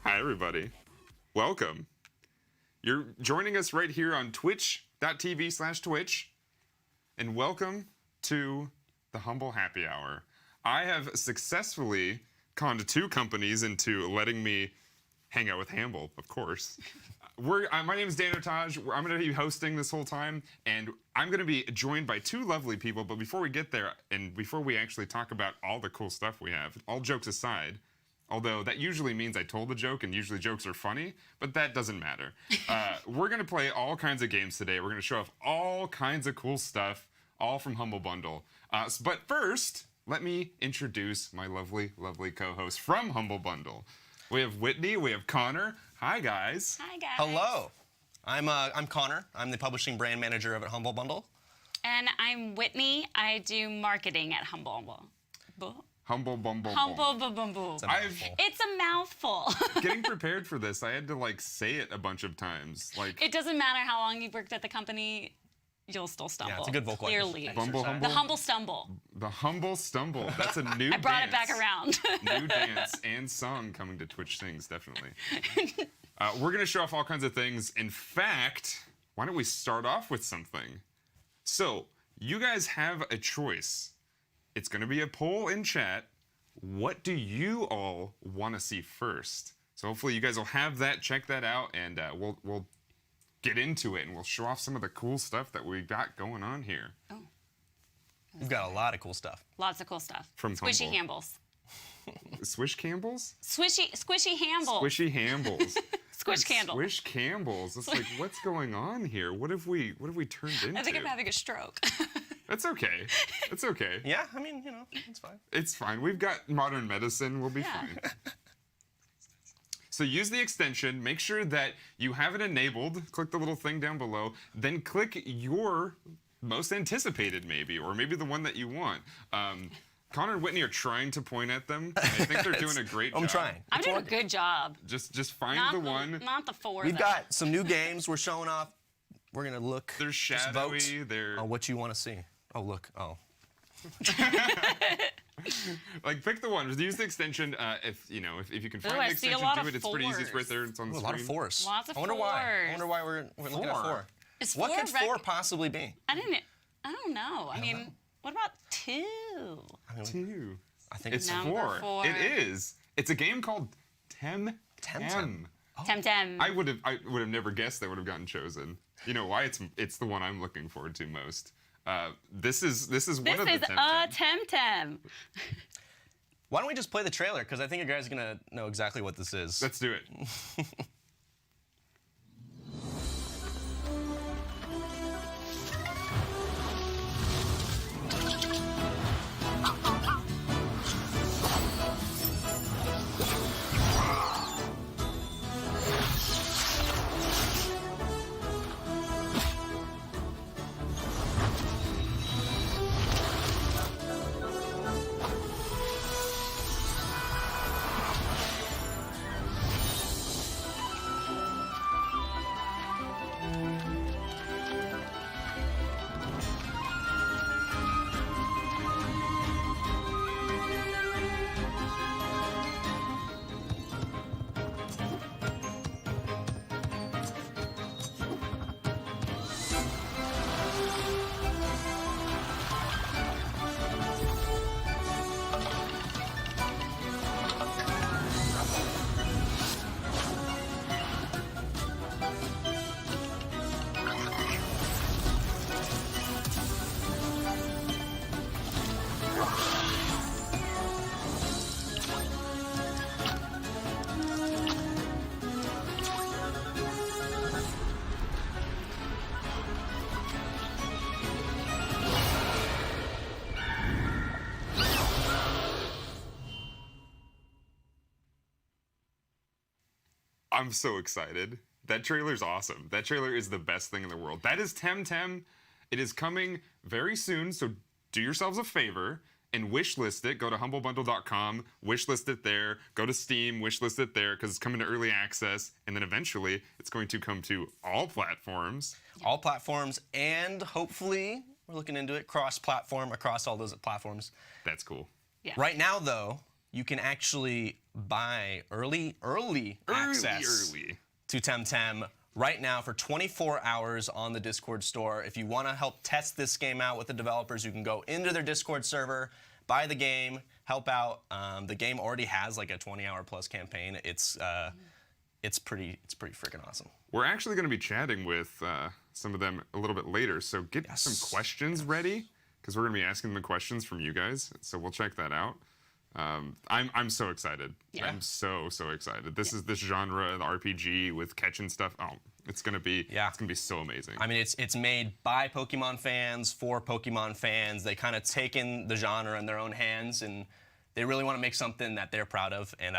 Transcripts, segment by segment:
Hi, everybody. Welcome. You're joining us right here on twitch.tv/Twitch. And welcome to the Humble Happy Hour. I have successfully conned 2 companies into letting me hang out with Hamble, of course. My name is Dan Otage. I'm going to be hosting this whole time, and I'm going to be joined by 2 lovely people. But before we get there, and before we actually talk about all the cool stuff we have, all jokes aside, although that usually means I told the joke, and usually jokes are funny, but that doesn't matter. We're going to play all kinds of games today. We're going to show off all kinds of cool stuff, all from Humble Bundle. But first, let me introduce my lovely, lovely co-hosts from Humble Bundle. We have Whitney, we have Connor. Hi, guys. Hi, guys. Hello. I'm Connor. I'm the publishing brand manager at Humble Bundle. And I'm Whitney. I do marketing at Humble Bundle. Humble Bumble. Humble Bumble. It's a mouthful. Getting prepared for this, I had to say it a bunch of times. It doesn't matter how long you've worked at the company, you'll still stumble. Yeah, it's a good vocal Clearly. Humble. The Humble Stumble. The Humble Stumble. That's a new I brought it back around. New dance and song coming to Twitch Sings, definitely. We're going to show off all kinds of things. In fact, why don't we start off with something? So, you guys have a choice. It's going to be a poll in chat. What do you all want to see first? So hopefully you guys will have that, check that out, and we'll get into it, and we'll show off some of the cool stuff that we got going on here. Oh. We've got a lot of cool stuff. Lots of cool stuff. From Squishy Humble. Hambles. Swish Campbells? Squishy Hamble. Squishy Hambles. Squish Candle. Swish Campbells. It's like, what's going on here? What have we turned into? I think I'm having a stroke. That's okay. It's okay. Yeah, I mean, it's fine. It's fine. We've got modern medicine. We'll be fine. So use the extension. Make sure that you have it enabled. Click the little thing down below. Then click your most anticipated, maybe, or maybe the one that you want. Connor and Whitney are trying to point at them. I think they're doing a great job. I'm trying. I'm doing a good job. Just find the one. Not the 4. We've got some new games we're showing off. We're going to look. They're shadowy. They're on what you want to see. Oh, look. Oh. Pick the one. Just use the extension. If you can find I the see a extension, lot do of it. It's pretty easy. It's right there. It's on the Ooh, a screen. lot of force. Lots of I wonder why. fours. I wonder why we're looking at 4. Is What 4 could 4 possibly be? I don't know. I mean, what about 2? 2. I think it's Number 4. It is. It's a game called Temtem. Temtem. I would have never guessed that would have gotten chosen. You know why? It's the one I'm looking forward to most. This is one of the Temtem. Temtem. Why don't we just play the trailer? Because I think you guys are going to know exactly what this is. Let's do it. I'm so excited. That trailer's awesome. That trailer is the best thing in the world. That is Temtem. It is coming very soon, so do yourselves a favor and wishlist it. Go to humblebundle.com, wishlist it there. Go to Steam, wishlist it there, because it's coming to early access, and then eventually it's going to come to all platforms. All platforms, and hopefully, we're looking into it, cross-platform across all those platforms. That's cool. Yeah. Right now, though, you can actually buy early access to Temtem right now for 24 hours on the Discord store. If you want to help test this game out with the developers, you can go into their Discord server, buy the game, help out. The game already has like a 20-hour plus campaign. It's pretty freaking awesome. We're actually going to be chatting with some of them a little bit later, so get some questions ready, because we're going to be asking them questions from you guys. So we'll check that out. I'm so excited. Yeah. I'm so excited. This is this genre, the RPG with catching stuff. Oh, it's gonna be so amazing. I mean, it's made by Pokemon fans for Pokemon fans. They kind of taken the genre in their own hands, and they really want to make something that they're proud of, and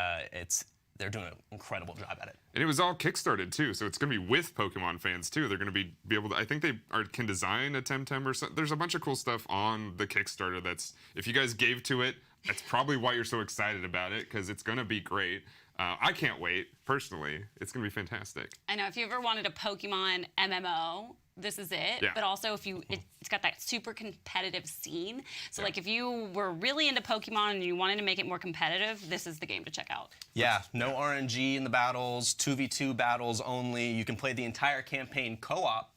they're doing an incredible job at it. And it was all kickstarted too, so it's gonna be with Pokemon fans too. They're gonna be able to. I think they can design a Temtem or something. There's a bunch of cool stuff on the Kickstarter. That's, if you guys gave to it, that's probably why you're so excited about it, because it's gonna be great. I can't wait, personally. It's gonna be fantastic. I know, if you ever wanted a Pokemon MMO, this is it. Yeah. But also, it's got that super competitive scene. So like, if you were really into Pokemon and you wanted to make it more competitive, this is the game to check out. Yeah, no RNG in the battles, 2v2 battles only. You can play the entire campaign co-op,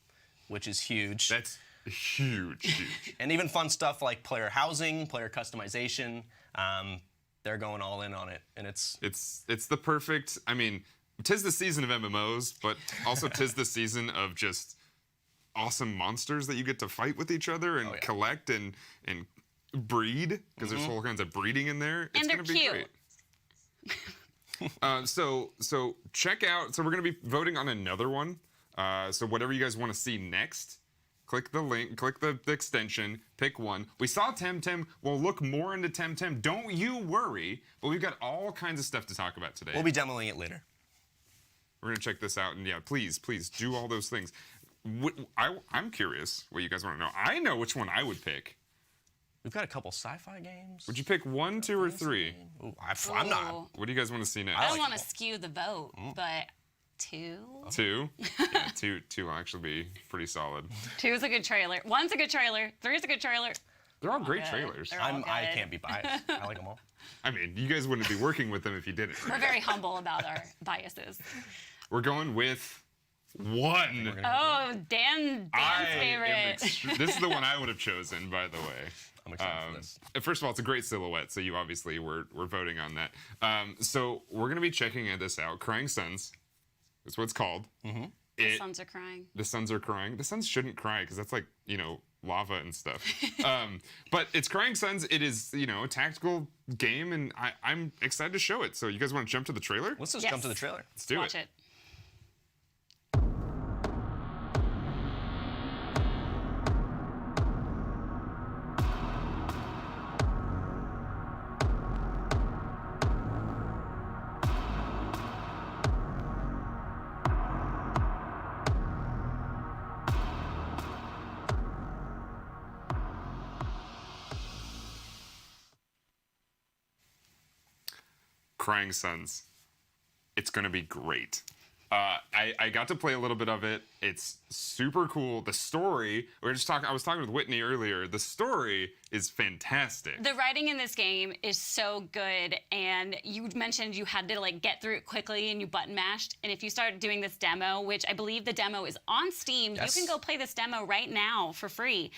which is huge. That's huge. And even fun stuff like player housing, player customization. They're going all in on it, and it's the perfect. I mean, 'tis the season of MMOs, but also 'tis the season of just awesome monsters that you get to fight with each other and collect and breed, because there's whole kinds of breeding in there. It's and they're gonna be cute. Great. So check out. So we're gonna be voting on another one. So whatever you guys want to see next, click the link, click the extension, pick one. We saw Temtem. We'll look more into Temtem. Don't you worry. But we've got all kinds of stuff to talk about today. We'll be demoing it later. We're gonna check this out, and yeah, please do all those things. I'm curious what you guys want to know. I know which one I would pick. We've got a couple sci-fi games. Would you pick 1, 2, or 3? Ooh, I'm not. What do you guys want to see next? I don't want to skew the vote, but 2? 2? Yeah, 2 will actually be pretty solid. 2 is a good trailer. 1's a good trailer. 3 is a good trailer. They're all great trailers. I can't be biased. I like them all. I mean, you guys wouldn't be working with them if you didn't. We're very humble about our biases. We're going with 1. Oh, Dan's favorite. This is the one I would have chosen, by the way. I'm excited for this. First of all, it's a great silhouette, so you obviously were voting on that. So we're going to be checking this out. Crying Suns is what it's called. The suns are crying. The suns are crying. The suns shouldn't cry, because that's like, lava and stuff. But it's Crying Suns. It is, a tactical game, and I'm excited to show it. So you guys want to jump to the trailer? Let's just jump to the trailer. Let's do Watch it. Crying Suns. It's gonna be great. I got to play a little bit of it. It's super cool. The story, I was talking with Whitney earlier. The story is fantastic. The writing in this game is so good, and you mentioned you had to get through it quickly and you button mashed. And if you start doing this demo, which I believe the demo is on Steam, you can go play this demo right now for free.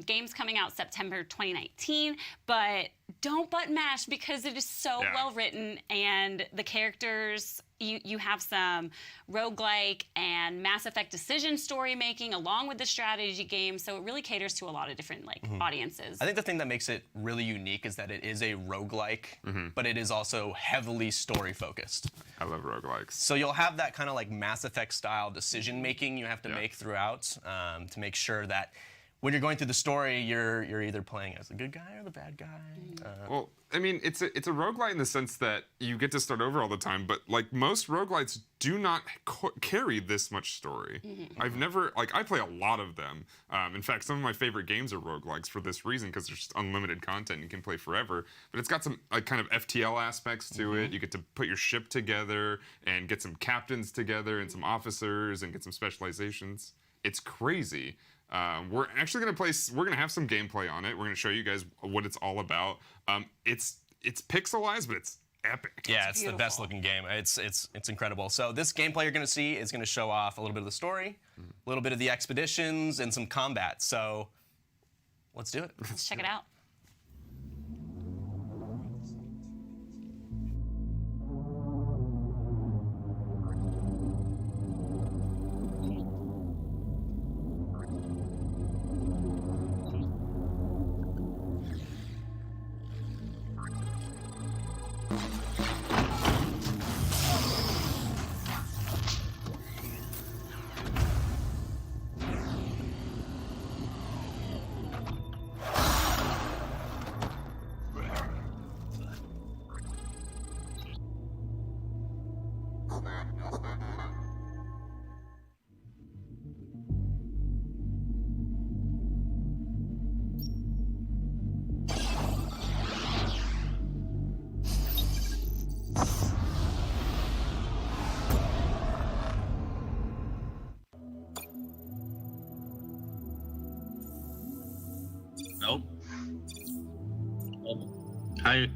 Game's coming out September 2019, but don't button mash, because it is so well written, and the characters. You have some roguelike and Mass Effect decision story making along with the strategy game, so it really caters to a lot of different audiences. I think the thing that makes it really unique is that it is a roguelike, but it is also heavily story focused. I love roguelikes. So you'll have that kind of Mass Effect style decision making you have to make throughout to make sure that when you're going through the story, you're either playing as the good guy or the bad guy. Well, I mean, it's a roguelite in the sense that you get to start over all the time, but most roguelites do not carry this much story. I've never, I play a lot of them. In fact, some of my favorite games are roguelikes for this reason, because there's just unlimited content. You can play forever. But it's got some kind of FTL aspects to it. You get to put your ship together and get some captains together and some officers and get some specializations. It's crazy. We're actually we're gonna have some gameplay on it. We're gonna show you guys what it's all about. It's pixelized, but it's epic. Yeah, it's the best looking game. It's incredible. So this gameplay you're going to see is going to show off a little bit of the story, a little bit of the expeditions, and some combat. So let's do it. Let's check it out. Nope. Hi.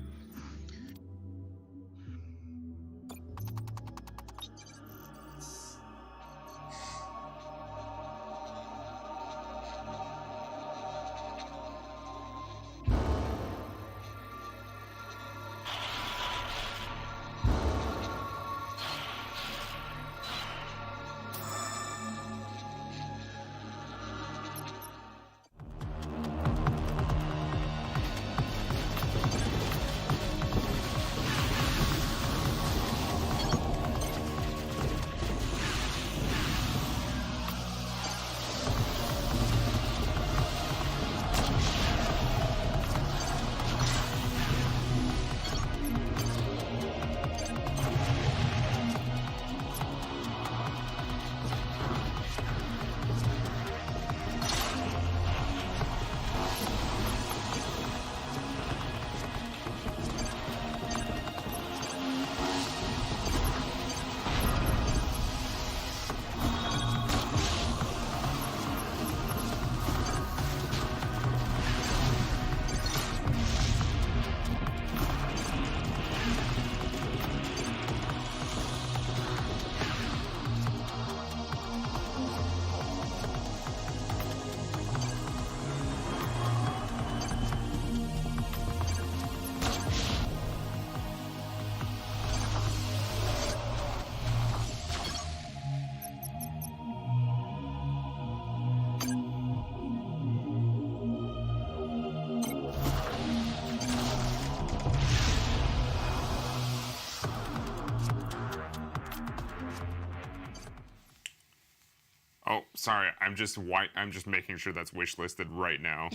Oh, sorry. I'm just making sure that's wishlisted right now.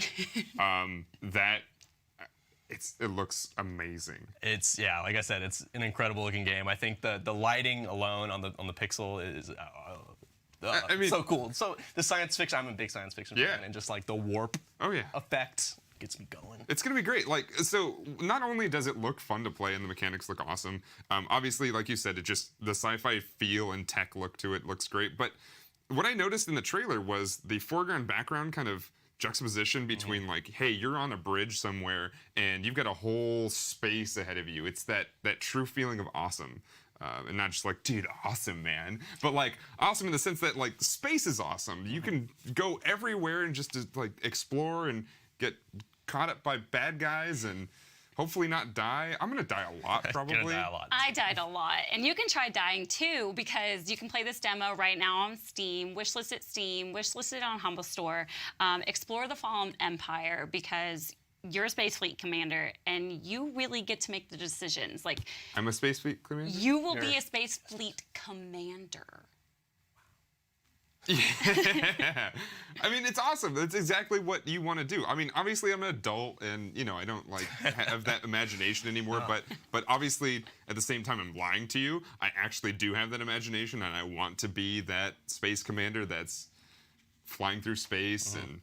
It looks amazing. It's like I said, it's an incredible looking game. I think the lighting alone on the pixel is I mean, so cool. So the science fiction, I'm a big science fiction fan, and just like the warp effect gets me going. It's gonna be great. Like, so not only does it look fun to play and the mechanics look awesome, obviously, like you said, the sci-fi feel and tech look to it looks great. But what I noticed in the trailer was the foreground background kind of juxtaposition between like, hey, you're on a bridge somewhere and you've got a whole space ahead of you. It's that true feeling of awesome. And not just like, dude, awesome, man. But like, awesome in the sense that like, space is awesome. You can go everywhere and just like explore and get caught up by bad guys and hopefully not die. I'm gonna die a lot, probably. Gonna die a lot. I died a lot. And you can try dying too, because you can play this demo right now on Steam, wishlist it on Humble Store. Explore the Fallen Empire, because you're a Space Fleet commander and you really get to make the decisions. Like, I'm a Space Fleet commander? You will be a Space Fleet commander. Yeah. I mean, it's awesome. That's exactly what you want to do. I mean, obviously I'm an adult and, you know, I don't like have that imagination anymore, but obviously at the same time I'm lying to you. I actually do have that imagination and I want to be that space commander that's flying through space and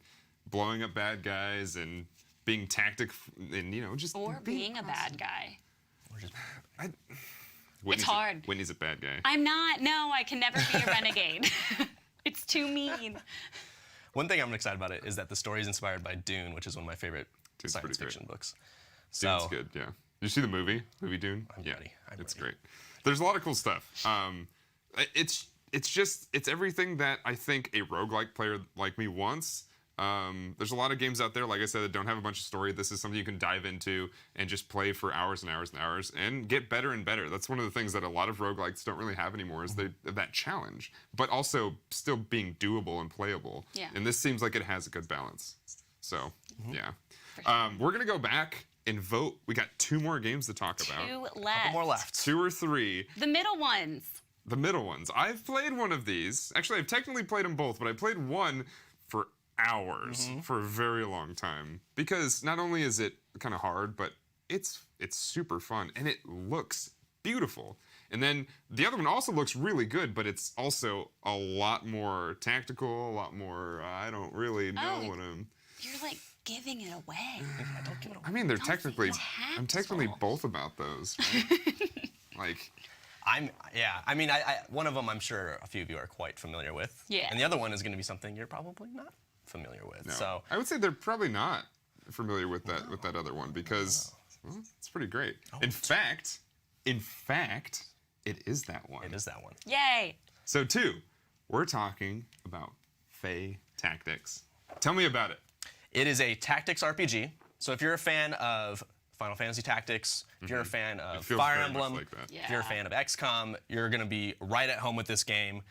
blowing up bad guys and being tactic and, you know, just or being a bad guy. Or just It's hard. Whitney's a bad guy. I'm not. No, I can never be a renegade. It's too mean. One thing I'm excited about it is that the story is inspired by Dune, which is one of my favorite science fiction books. Dune's good, yeah. You see the movie Dune? I'm ready. It's great. There's a lot of cool stuff. It's everything that I think a roguelike player like me wants. There's a lot of games out there, like I said, that don't have a bunch of story. This is something you can dive into and just play for hours and hours and hours and get better and better. That's one of the things that a lot of roguelikes don't really have anymore is that challenge, but also still being doable and playable. Yeah. And this seems like it has a good balance. So, yeah. We're going to go back and vote. We got 2 more games to talk about. 2 left. Couple more left. 2 or 3. The middle ones. The middle ones. I've played one of these. Actually, I've technically played them both, but I played one for hours for a very long time because not only is it kind of hard, but it's super fun and it looks beautiful. And then the other one also looks really good, but it's also a lot more tactical, a lot more. I don't really know what I'm. You're like giving it away. Don't give it away. I mean, they're technically. tactical. I'm technically both about those. Right? Like. I mean, I one of them I'm sure a few of you are quite familiar with. Yeah. And the other one is going to be something you're probably not familiar with. No. So I would say they're probably not familiar with that other one because well, it's pretty great. In fact, it is that one. it is that one. Yay. So 2, we're talking about Fae Tactics. Tell me about it. It is a tactics RPG. So if you're a fan of Final Fantasy Tactics, if you're a fan of feels Fire very much Emblem, like that. if you're a fan of XCOM, you're going to be right at home with this game.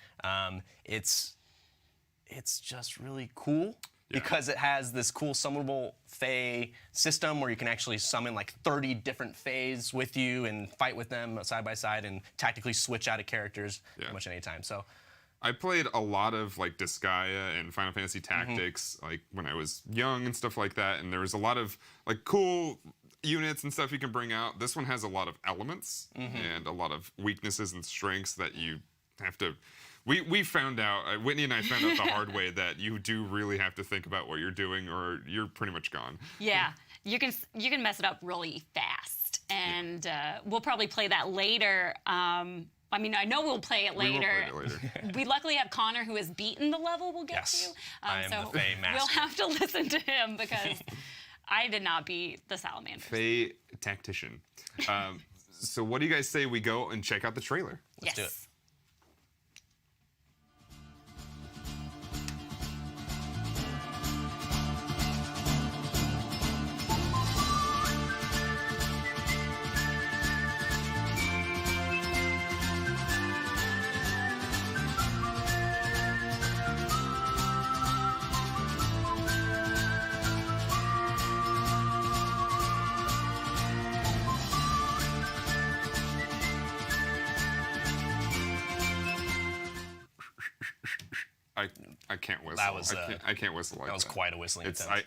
It's just really cool because it has this cool summonable Fae system where you can actually summon like 30 different Faes with you and fight with them side by side and tactically switch out of characters pretty much anytime. So I played a lot of like Disgaea and Final Fantasy Tactics like when I was young and stuff like that, and there was a lot of like cool units and stuff you can bring out. This one has a lot of elements and a lot of weaknesses and strengths that you have to. We found out, Whitney and I found out the hard way that you do really have to think about what you're doing or you're pretty much gone. Yeah, you can mess it up really fast, and we'll probably play that later. I mean, I know we'll play it later. We will play it later. We luckily have Connor who has beaten the level we'll get Yes, to. I am so the Fae master. we'll have to listen to him because I did not beat the Salamanders. Fae Tactician. So what do you guys say we go and check out the trailer? Let's do it. I can't whistle. That was, I can't whistle like that. That was quite a whistling It's attempt.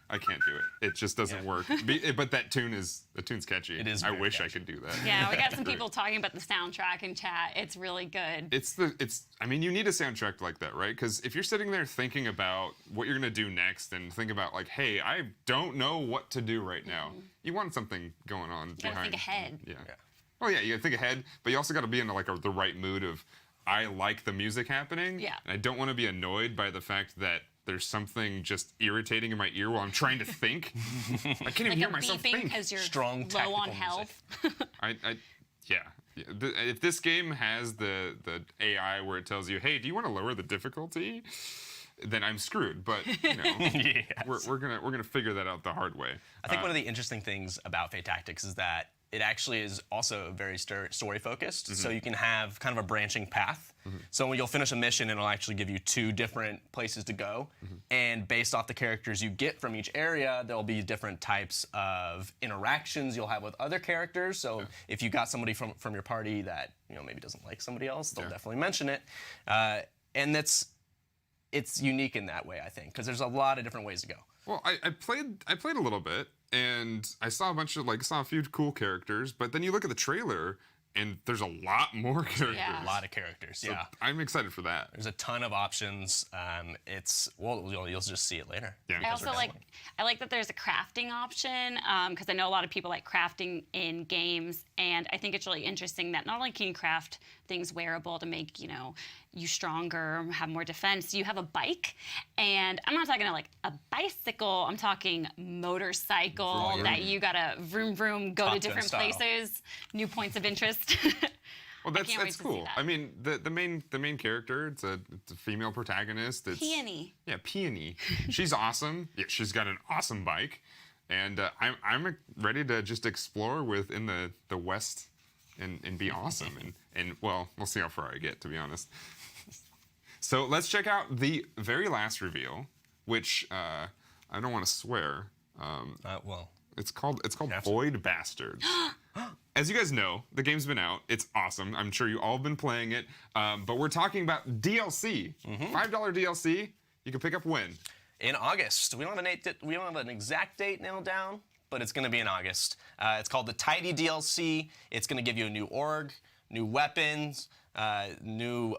I can't do it. It just doesn't work. But the tune's catchy. It is I very wish I catchy. could do that. Yeah, we got some people talking about the soundtrack in chat. It's really good. I mean, you need a soundtrack like that, right? Because if you're sitting there thinking about what you're gonna do next and think about like, hey, I don't know what to do right now. You want something going on You gotta think ahead. Yeah. Well, yeah, you gotta think ahead, but you also gotta be in like the right mood of, I like the music happening. Yeah. And I don't want to be annoyed by the fact that there's something just irritating in my ear while I'm trying to think. I can't even Like hear a myself beeping think. because you're Strong low tactical on music. health. Yeah. If this game has the AI where it tells you, hey, do you want to lower the difficulty? Then I'm screwed. But you know, Yes. we're gonna figure that out the hard way. I think one of the interesting things about Fae Tactics is that it actually is also very story focused. So you can have kind of a branching path. So when you'll finish a mission, it'll actually give you 2 different places to go. And based off the characters you get from each area, there'll be different types of interactions you'll have with other characters. So if you got somebody from your party that maybe doesn't like somebody else, they'll definitely mention it. And it's unique in that way, I think, because there's a lot of different ways to go. Well, I played a little bit, and I saw a few cool characters. But then you look at the trailer, and there's a lot more characters. Yeah. A lot of characters, So yeah. I'm excited for that. There's a ton of options. You'll just see it later. Yeah. I also I like that there's a crafting option because I know a lot of people like crafting in games, and I think it's really interesting that not only can you craft things wearable to make you stronger, have more defense. You have a bike, and I'm not talking like a bicycle. I'm talking motorcycle that you gotta vroom vroom, go Top to Gun different style. places, new points of interest. Well, can't wait that's to see cool. that. I mean, the main character, it's a female protagonist. It's, Peony. Yeah, Peony. She's awesome. Yeah, she's got an awesome bike, and I'm ready to just explore within the West and be awesome. And well, we'll see how far I get, to be honest. So let's check out the very last reveal, which I don't want to swear. It's called Void Bastards. As you guys know, the game's been out. It's awesome. I'm sure you all have been playing it. But we're talking about DLC. $5 DLC. You can pick up when? In August. We don't have an exact date nailed down, but it's going to be in August. It's called the Tydy DLC. It's going to give you a new org, new weapons, new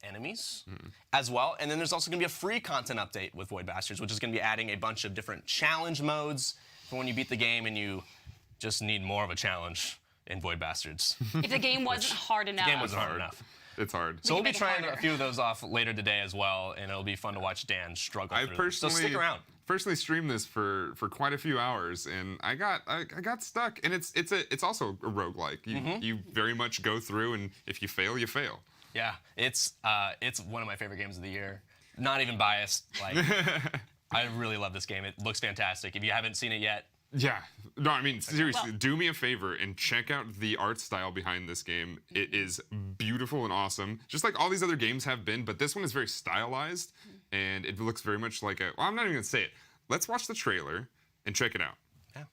enemies as well. And then there's also going to be a free content update with Void Bastards, which is going to be adding a bunch of different challenge modes for when you beat the game and you just need more of a challenge in Void Bastards. If the game wasn't hard enough. The game wasn't hard enough. It's hard. So we'll be make it trying harder. a few of those off later today as well, and it'll be fun to watch Dan struggle I through them. So stick around. personally streamed this for quite a few hours, and I got stuck. And it's also a roguelike. You very much go through, and if you fail, you fail. Yeah, it's one of my favorite games of the year. Not even biased. Like, I really love this game. It looks fantastic. If you haven't seen it yet, Yeah. No, I mean, seriously, do me a favor and check out the art style behind this game. It is beautiful and awesome, just like all these other games have been, but this one is very stylized, and it looks very much like well, I'm not even going to say it. Let's watch the trailer and check it out. yeah.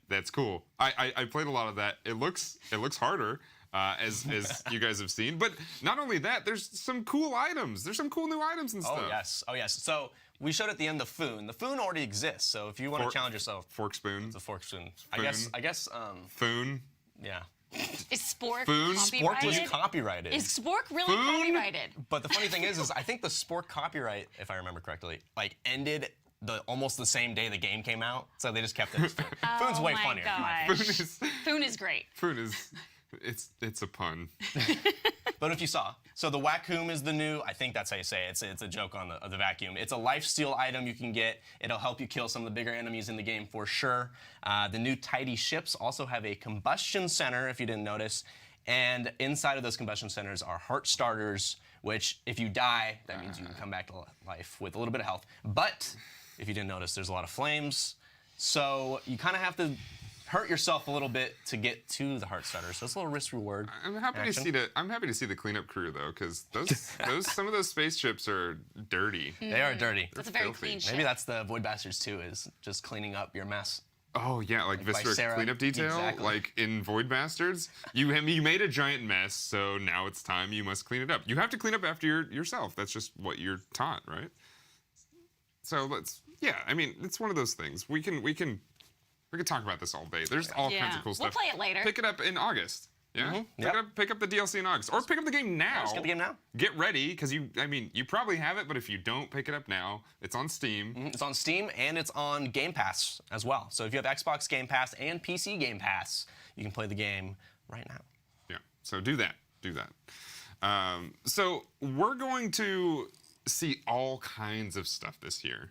That's cool. I played a lot of that. It looks harder, as you guys have seen. But not only that, there's some cool items. There's some cool new items and stuff. Oh yes. So we showed at the end the Foon. The Foon already exists. So if you want to challenge yourself, Fork spoon. it's a Fork Spoon. Foon. I guess. Foon. Yeah. Is Spork Foon? Spork was copyrighted? copyrighted. Is Spork really Foon? copyrighted? But the funny thing is I think the Spork copyright, if I remember correctly, like ended almost the same day the game came out. So they just kept it as Foon. Foon's way my funnier. gosh. Foon is Foon is great. Foon is it's a pun. But if you saw, so the Wackoom is the new, I think that's how you say it. It's a joke on the vacuum. It's a lifesteal item you can get. It'll help you kill some of the bigger enemies in the game for sure. The new Tydy ships also have a combustion center, if you didn't notice. And inside of those combustion centers are heart starters, which if you die, that means you can come back to life with a little bit of health. But if you didn't notice, there's a lot of flames. So you kind of have to hurt yourself a little bit to get to the heart starter. So it's a little risk reward. I'm happy to see the cleanup crew though, because some of those spaceships are dirty. They are dirty. That's a very filthy. clean ship. Maybe that's the Void Bastards 2 is just cleaning up your mess. Oh yeah, like by Viscera Sarah. cleanup detail, Exactly. like in Void Bastards. You made a giant mess, so now it's time you must clean it up. You have to clean up after yourself. That's just what you're taught, right? So I mean, it's one of those things. We can talk about this all day. There's all kinds of cool stuff. We'll play it later. Pick it up in August. Yeah. Pick up the DLC in August, or pick up the game now. Just get the game now. Get ready, because you probably have it, but if you don't pick it up now, it's on Steam. It's on Steam and it's on Game Pass as well. So if you have Xbox Game Pass and PC Game Pass, you can play the game right now. Yeah. So do that. Do that. So we're going to see all kinds of stuff this year.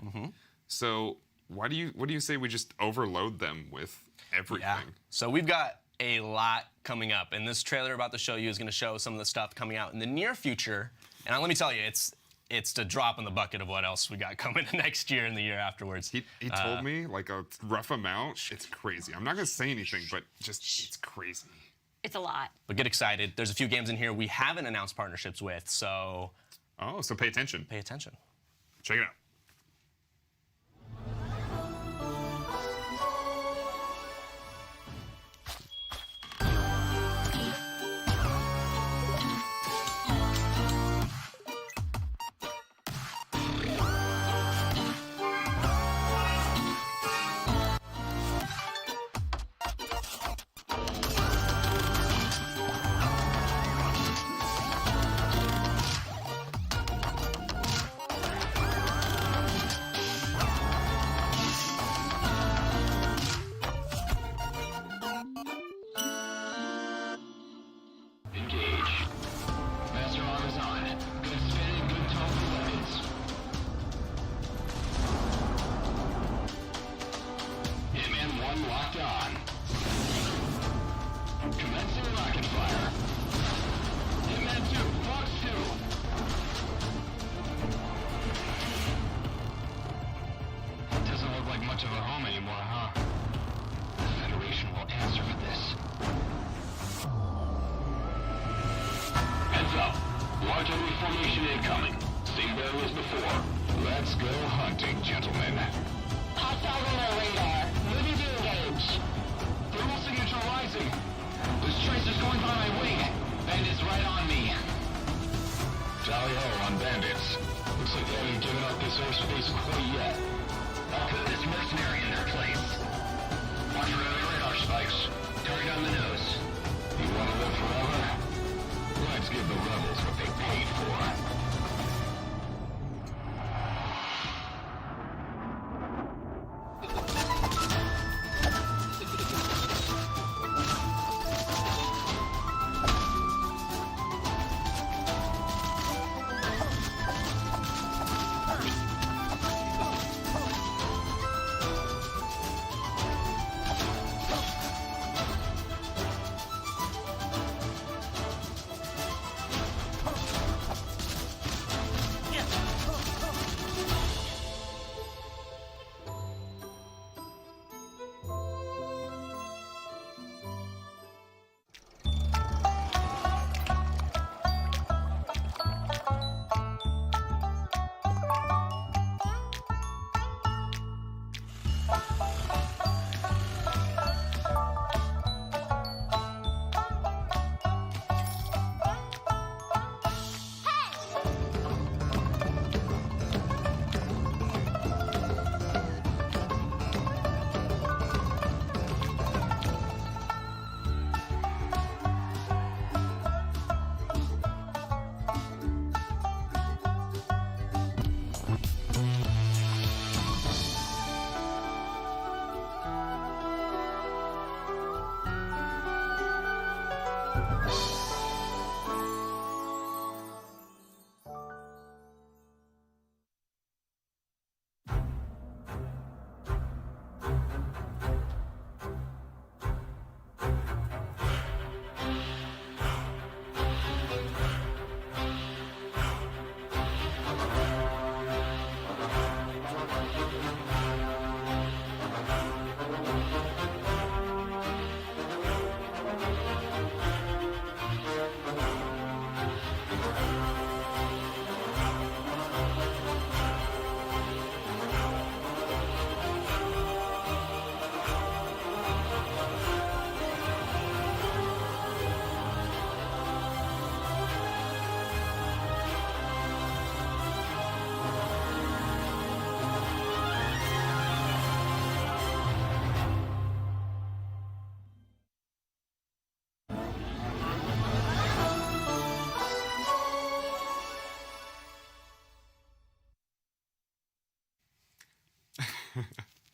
So what do you say we just overload them with everything? Yeah. So we've got a lot coming up, and this trailer about to show you is going to show some of the stuff coming out in the near future. And let me tell you, it's the drop in the bucket of what else we got coming next year and the year afterwards. He told me like a rough amount. It's crazy. I'm not going to say anything, but just it's crazy. It's a lot. But get excited. There's a few games in here we haven't announced partnerships with, so So pay attention. pay attention. Check it out. Locked on. Commencing rocket fire. Hitman 2, Fox 2. Doesn't look like much of a home anymore, huh? The Federation will answer for this. Heads up. Large enemy formation incoming. Same barrel as before. Let's go hunting, gentlemen. Hostile on our radar. Moving to engage. Thermal signature rising. There's tracers going by my wing. Bandits right on me. Tally ho on bandits. Looks like they haven't given up this airspace quite yet. I'll put this mercenary in their place. Watch for enemy radar spikes. Target on the nose. You want to live forever? Let's give the rebels what they paid for.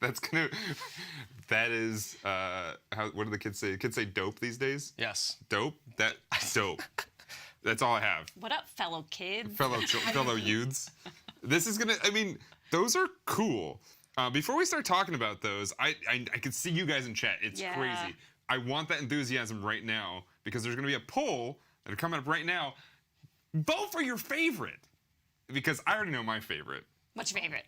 That is, what do the kids say? Kids say dope these days? Yes. Dope? Dope. That's all I have. What up, fellow kids? Fellow youths. This is those are cool. Before we start talking about those, I can see you guys in chat. It's crazy. I want that enthusiasm right now because there's gonna be a poll that are coming up right now. Vote for your favorite. Because I already know my favorite. What's your favorite?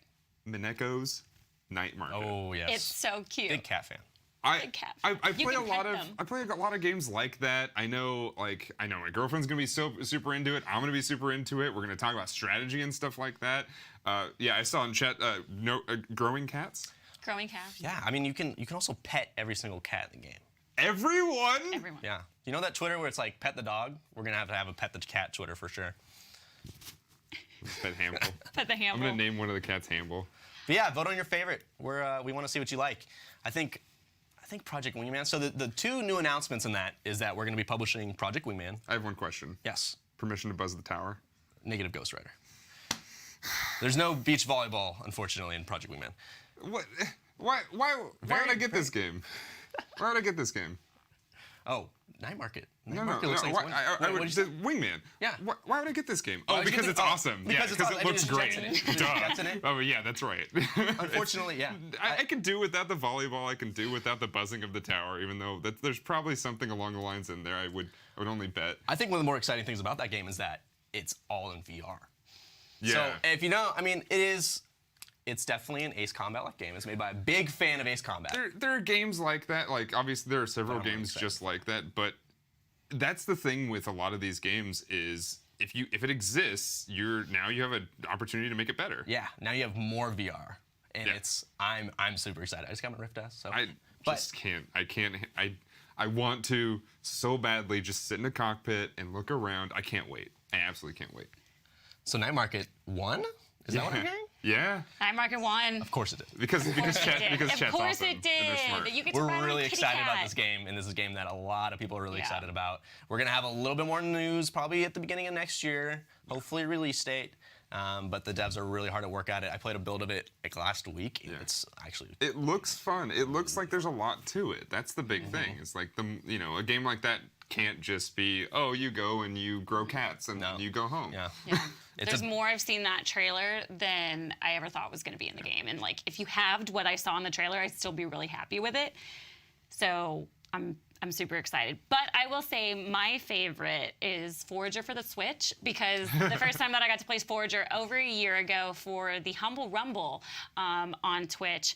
Mineko's Night Market. Oh, yes. It's so cute. Big cat fan. Big cat. I You play can pet them. I play a lot of games like that. I know my girlfriend's gonna be super into it. I'm gonna be super into it. We're gonna talk about strategy and stuff like that. I saw in chat growing cats. Growing cat. Yeah, I mean, you can also pet every single cat in the game. Everyone. Yeah. You know that Twitter where it's like pet the dog? We're gonna have to have a pet the cat Twitter for sure. Pet Hamble. Pet the I'm Hamble. gonna name one of the cats Hamble. But yeah, vote on your favorite. We want to see what you like. I think Project Wingman. So the two new announcements in that is that we're going to be publishing Project Wingman. I have one question. Yes. Permission to buzz the tower. Negative ghostwriter. There's no beach volleyball, unfortunately, in Project Wingman. What? Why would I get this game? Why would I get this game? Oh, Night Market. Night No. Market looks like it's I would what'd you say? Wingman. Yeah. Why would I get this game? Oh, Oh, because it's awesome. because Yeah, it's awesome. it looks There's great. jets in it. There's Duh. jets in it. Oh, yeah, that's right. Unfortunately, yeah. I can do without the volleyball. I can do without the buzzing of the tower, even though there's probably something along the lines in there. I would only bet. I think one of the more exciting things about that game is that it's all in VR. Yeah. So if you know, I mean, it's definitely an Ace Combat-like game. It's made by a big fan of Ace Combat. There are games like that. Like, obviously, there are several I'm really games excited. just like that. But that's the thing with a lot of these games is if it exists, you have an opportunity to make it better. Yeah, now you have more VR, and Yeah. I'm super excited. I just got my Rift S, so. I just can't. I want to so badly just sit in a cockpit and look around. I can't wait. I absolutely can't wait. So Night Market won? Is that what I'm hearing? Yeah. Night Market won. Of course it did. Because chat's Of course awesome it and they're smart. did. You get to We're ride on a really kitty excited about cat. this game, and this is a game that a lot of people are really Yeah. excited about. We're gonna have a little bit more news probably at the beginning of next year, hopefully release date. But the devs are really hard at work at it. I played a build of it like last week. And it's actually It looks fun. It looks like there's a lot to it. That's the big thing. It's like a game like that can't just be, oh, you go and you grow cats and then you go home. yeah. Yeah. It's There's a- more I've seen that trailer than I ever thought was going to be in the game. And like, if you halved what I saw in the trailer, I'd still be really happy with it. So I'm super excited. But I will say my favorite is Forager for the Switch because the first time that I got to play Forager over a year ago for the Humble Rumble on Twitch,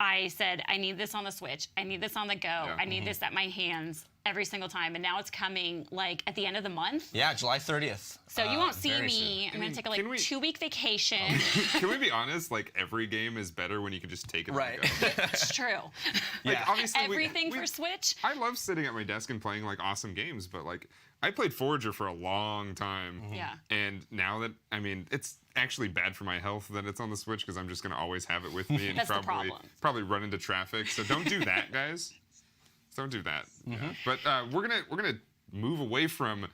I said, I need this on the Switch. I need this on the go. I need this at my hands every single time. And now it's coming like at the end of the month. Yeah, July 30th. So you won't see very me. I'm going to take a can we- 2-week vacation. Can we be honest? Like every game is better when you can just take it. Right. And go. It's true. Like, Yeah. obviously, Everything for Switch. I love sitting at my desk and playing like awesome games, but like I played Forager for a long time. Yeah. And now that it's actually bad for my health that it's on the Switch because I'm just gonna always have it with me and That's the problem. probably run into traffic. So don't do that, guys. Don't do that. Yeah. But we're gonna move away from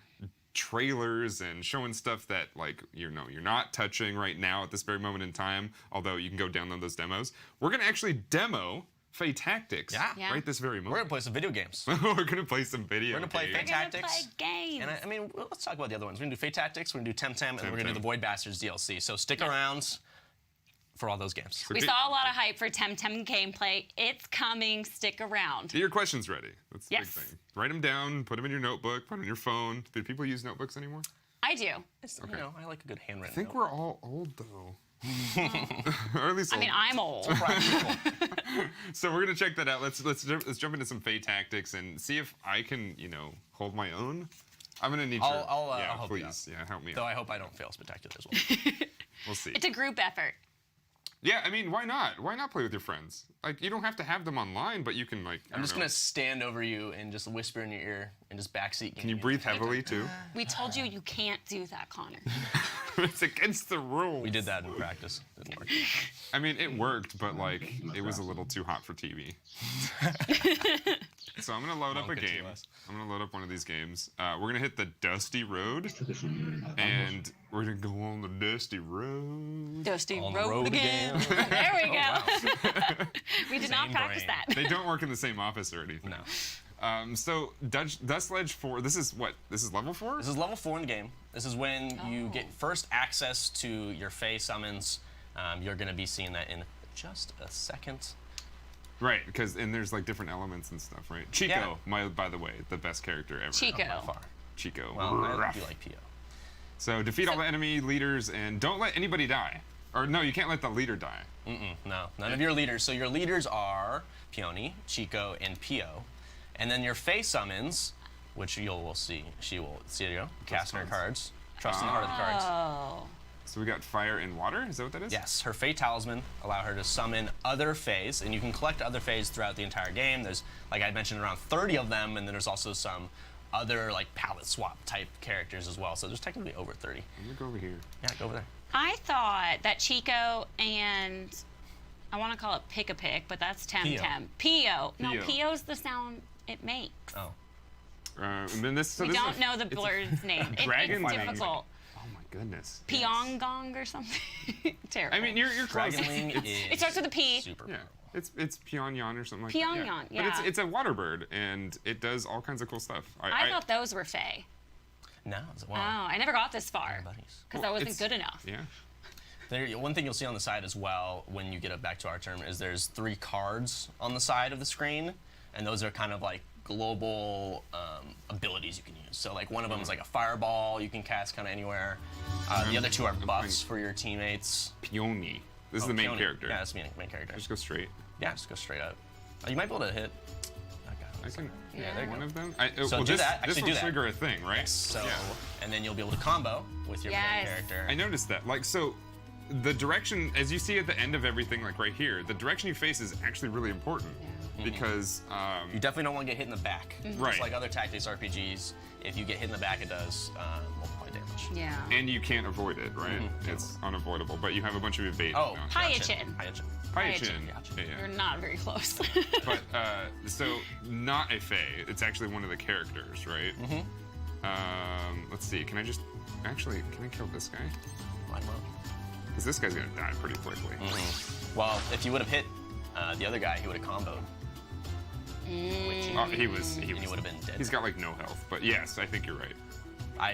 trailers and showing stuff that like you're not touching right now at this very moment in time. Although you can go download those demos. We're gonna actually demo Fae Tactics Yeah. right this very We're moment. gonna play some video games. We're gonna play some video. We're gonna play games. Fae We're going to Tactics. play games. And I mean, let's talk about the other ones. We're gonna do Fae Tactics, we're gonna do Temtem, and we're gonna do Temtem. the Void Bastards DLC. So stick around for all those games. We saw a lot of hype for Temtem gameplay. It's coming. Stick around. Get your questions ready. That's the Yes. big thing. Write them down, put them in your notebook, put them on your phone. Do people use notebooks anymore? I do. You know, I like a good handwritten I think note. we're all old though. Or at least I mean, old. I'm old. So we're gonna check that out. Let's jump into some Fae Tactics and see if I can, hold my own. I'm gonna need your I'll yeah, help you please. Yeah, help me Though out. I hope I don't fail spectacular as well. We'll see. It's a group effort. Yeah, I mean, why not? Why not play with your friends? Like, you don't have to have them online, but you can I'm just gonna stand over you and just whisper in your ear and just backseat. Can you breathe heavily too? We told you you can't do that, Connor. It's against the rules. We did that in practice. Didn't work. I mean, it worked, but like it was a little too hot for TV. So I'm gonna load up a game. I'm gonna load up one of these games. We're gonna hit the dusty road, and we're gonna go on the dusty road. Dusty On the road road again. again. There we go. wow. We did not Same practice brain. that. They don't work in the same office or anything. No. So Dust Ledge 4. This is what? This is level 4. This is level 4 in the game. This is when you get first access to your Fae summons. You're going to be seeing that in just a second. Right, because there's like different elements and stuff, right? Chico, by the way, the best character ever. Chico. By far. Chico. Well, I Rough. do like Pio. So defeat all the enemy leaders and don't let anybody die. Or no, you can't let the leader die. No, none of your leaders. So your leaders are Peony, Chico, and Pio. And then your Fae summons, which you will see. See, there you go. Casting her cards. Trust in the heart of the cards. Oh. So we got fire and water. Is that what that is? Yes, her Fae talisman allow her to summon other Faes, and you can collect other Faes throughout the entire game. There's, like I mentioned, around 30 of them, and then there's also some other like palette swap type characters as well. So there's technically over 30. I'm gonna go over here. Yeah, go over there. I thought that Chico and I want to call it Pick-a-Pick, but that's Temtem. Pio. No, Pio. Pio's the sound it makes. Oh. And then this. So We this don't is know the bird's name. dragon It's wing. difficult. Oh my goodness. Pyongyang or something. Terrible. I mean, you're close. Dragonling is It starts with a P. Super Yeah, powerful. it's Pyongyang or something like that. Pyongyang, But yeah. it's a water bird, and it does all kinds of cool stuff. I thought those were Fae. No, it's Oh, wow. I never got this far Buddies. because Well, I wasn't it's- good enough. Yeah. One thing you'll see on the side as well when you get up back to our term is there's 3 cards on the side of the screen, and those are kind of like global abilities you can use. So like one of them is like a fireball you can cast kind of anywhere. The other 2 are buffs for your teammates. Peony. This is the main Peony. character. Yeah, that's the main character. Just go straight. Yeah, just go straight up. You might be able to hit that guy. I can. Yeah, there you One go. of them. So well, do this, that. This Actually will do that. trigger a thing, right? So, Yeah. and then you'll be able to combo with your main Yes. character. I noticed that. Like, so the direction, as you see at the end of everything, like right here, the direction you face is actually really important because. You definitely don't want to get hit in the back. Right. Just like other tactics RPGs, if you get hit in the back, it does multiply damage. Yeah. And you can't avoid it, right? It's unavoidable, but you have a bunch of evade. Oh, now. Hyachin. Hyachin. Hyachin. Hyachin. Yeah, You're yeah. not very close. But so not a Fae. It's actually one of the characters, right? Let's see. Can I kill this guy? Why not? Because this guy's gonna die pretty quickly. Well, if you would have hit the other guy, he would have comboed. Oh, he was. And he would have been dead. He's got like no health. But yes, I think you're right. I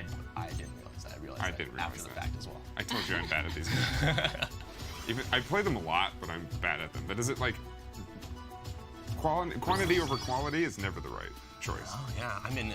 didn't realize that. I realized I that didn't after realize the that. fact as well. I told you I'm bad at these games. I play them a lot, but I'm bad at them. But is it like quantity over quality is never the right choice? Oh yeah, I mean,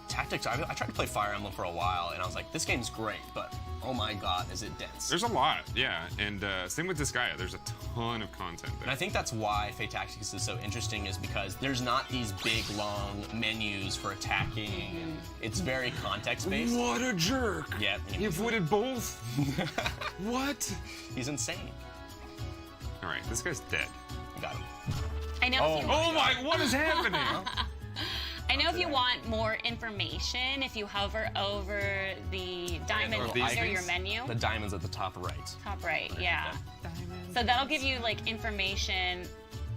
tactics. I tried to play Fire Emblem for a while, and I was like, this game's great, but oh my god, is it dense? There's a lot, yeah. And same with Disgaea. There's a ton of content And there. I think that's why Fae Tactics is so interesting, is because there's not these big, long menus for attacking. It's very context-based. What a jerk! Yeah, He avoided both. What? he's insane. All right, this guy's dead. You got him. I know. If you Oh my! What is happening? I know if you want more information, if you hover over the diamond Or these under your things? menu, The diamond's at the top right. top right, yeah. So that'll give you like information.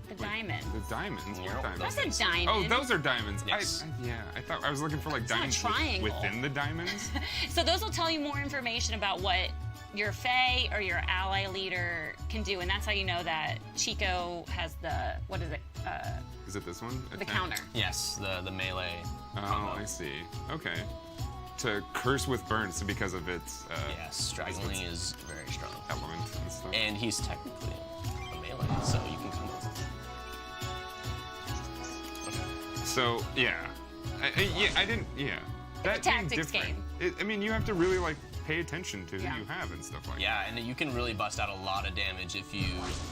The diamond. The diamonds. What You're- diamonds? That's a diamond. Oh, those are diamonds. Yes. I thought I was looking for like not a diamonds triangle. within the diamonds. So those will tell you more information about what your Fae or your ally leader can do, and that's how you know that Chico has the, what is it? Is it this one? The Attack? counter. Yes, the melee. Oh, combo. I see. Okay. To curse with burns because of its Yes, Dragonling is very strong. element and stuff. And he's technically a melee, so you can come with him. So yeah, I didn't. Yeah, that a tactics game's different. game. I mean, you have to really like pay attention to Yeah. who you have and stuff like Yeah, and you can really bust out a lot of damage if you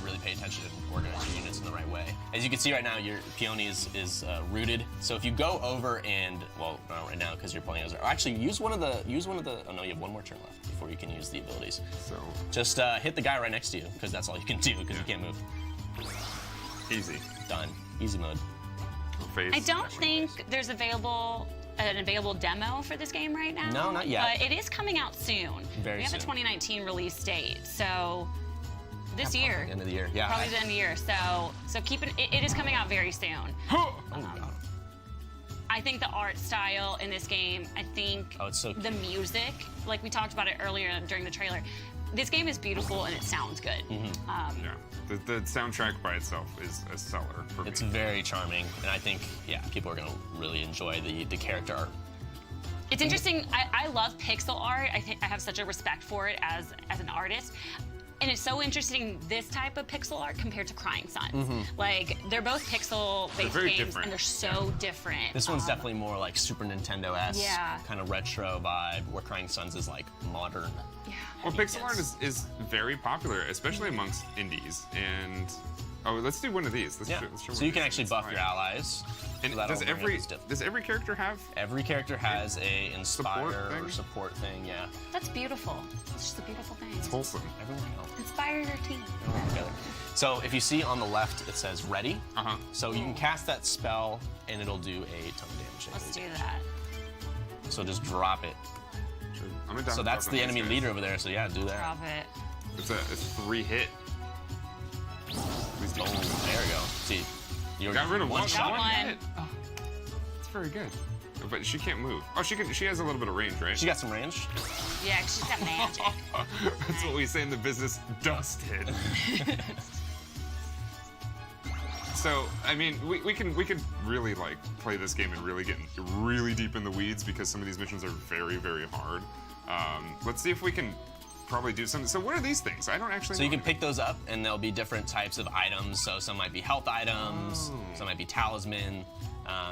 really pay attention and organize your units in the right way. As you can see right now, your Peony is rooted. So if you go over and, well, not right now because you're playing as, or actually use one of the, oh no, you have one more turn left before you can use the abilities. that. So Just hit the guy right next to you because that's all you can do because you can't move. easy. Done. Easy mode. Face I don't that one. think there's an available demo for this game right now. No, not yet. But it is coming out soon. Very we have soon. a 2019 release date, so this year. End of the year, yeah. Probably the end of the year. So keep it. It is coming out very soon. Oh, God. I think the art style in this game. I think Oh, it's so the music, like we talked about it earlier during the trailer. This game is beautiful and it sounds good. Yeah. The soundtrack by itself is a seller for It's me. very charming, and I think, yeah, people are going to really enjoy the character art. It's interesting. I love pixel art. I think I have such a respect for it as an artist. And it's so interesting, this type of pixel art compared to Crying Sons. Like, they're both pixel-based very games, different. and they're so different. This one's definitely more like Super Nintendo-esque, Yeah. kind of retro vibe, where Crying Sons is like modern. Yeah. Well, pixel art is very popular, especially amongst indies. And let's do one of these. Yeah. Let's show So one you of can these. actually It's buff fine. your allies. And so that'll does bring up every this diff- does every character have? Every character has a inspire thing? or support thing, yeah. That's beautiful. It's just a beautiful thing. It's wholesome. Everyone helps. Inspire your team. Together. So if you see on the left, it says ready. Uh-huh. So you can cast that spell, and it'll do a ton of damage. Let's do that. So just drop it. Sure. I'm gonna So that's the enemy leader over there. So yeah, do that. Drop it. It's a 3-hit. Please do. Oh, there we go. See, you Got rid of one Got one. hit. Oh, it's very good. But she can't move. Oh, she can. She has a little bit of range, right? She got some range. Yeah, 'cause she's got magic. That's what we say in the business. Dust hit. So I mean, we could really like play this game and really get really deep in the weeds because some of these missions are very hard. Let's see if we can probably do something. So what are these things? I don't actually. So know. you can pick those up, and there'll be different types of items. So some might be health items, some might be talisman.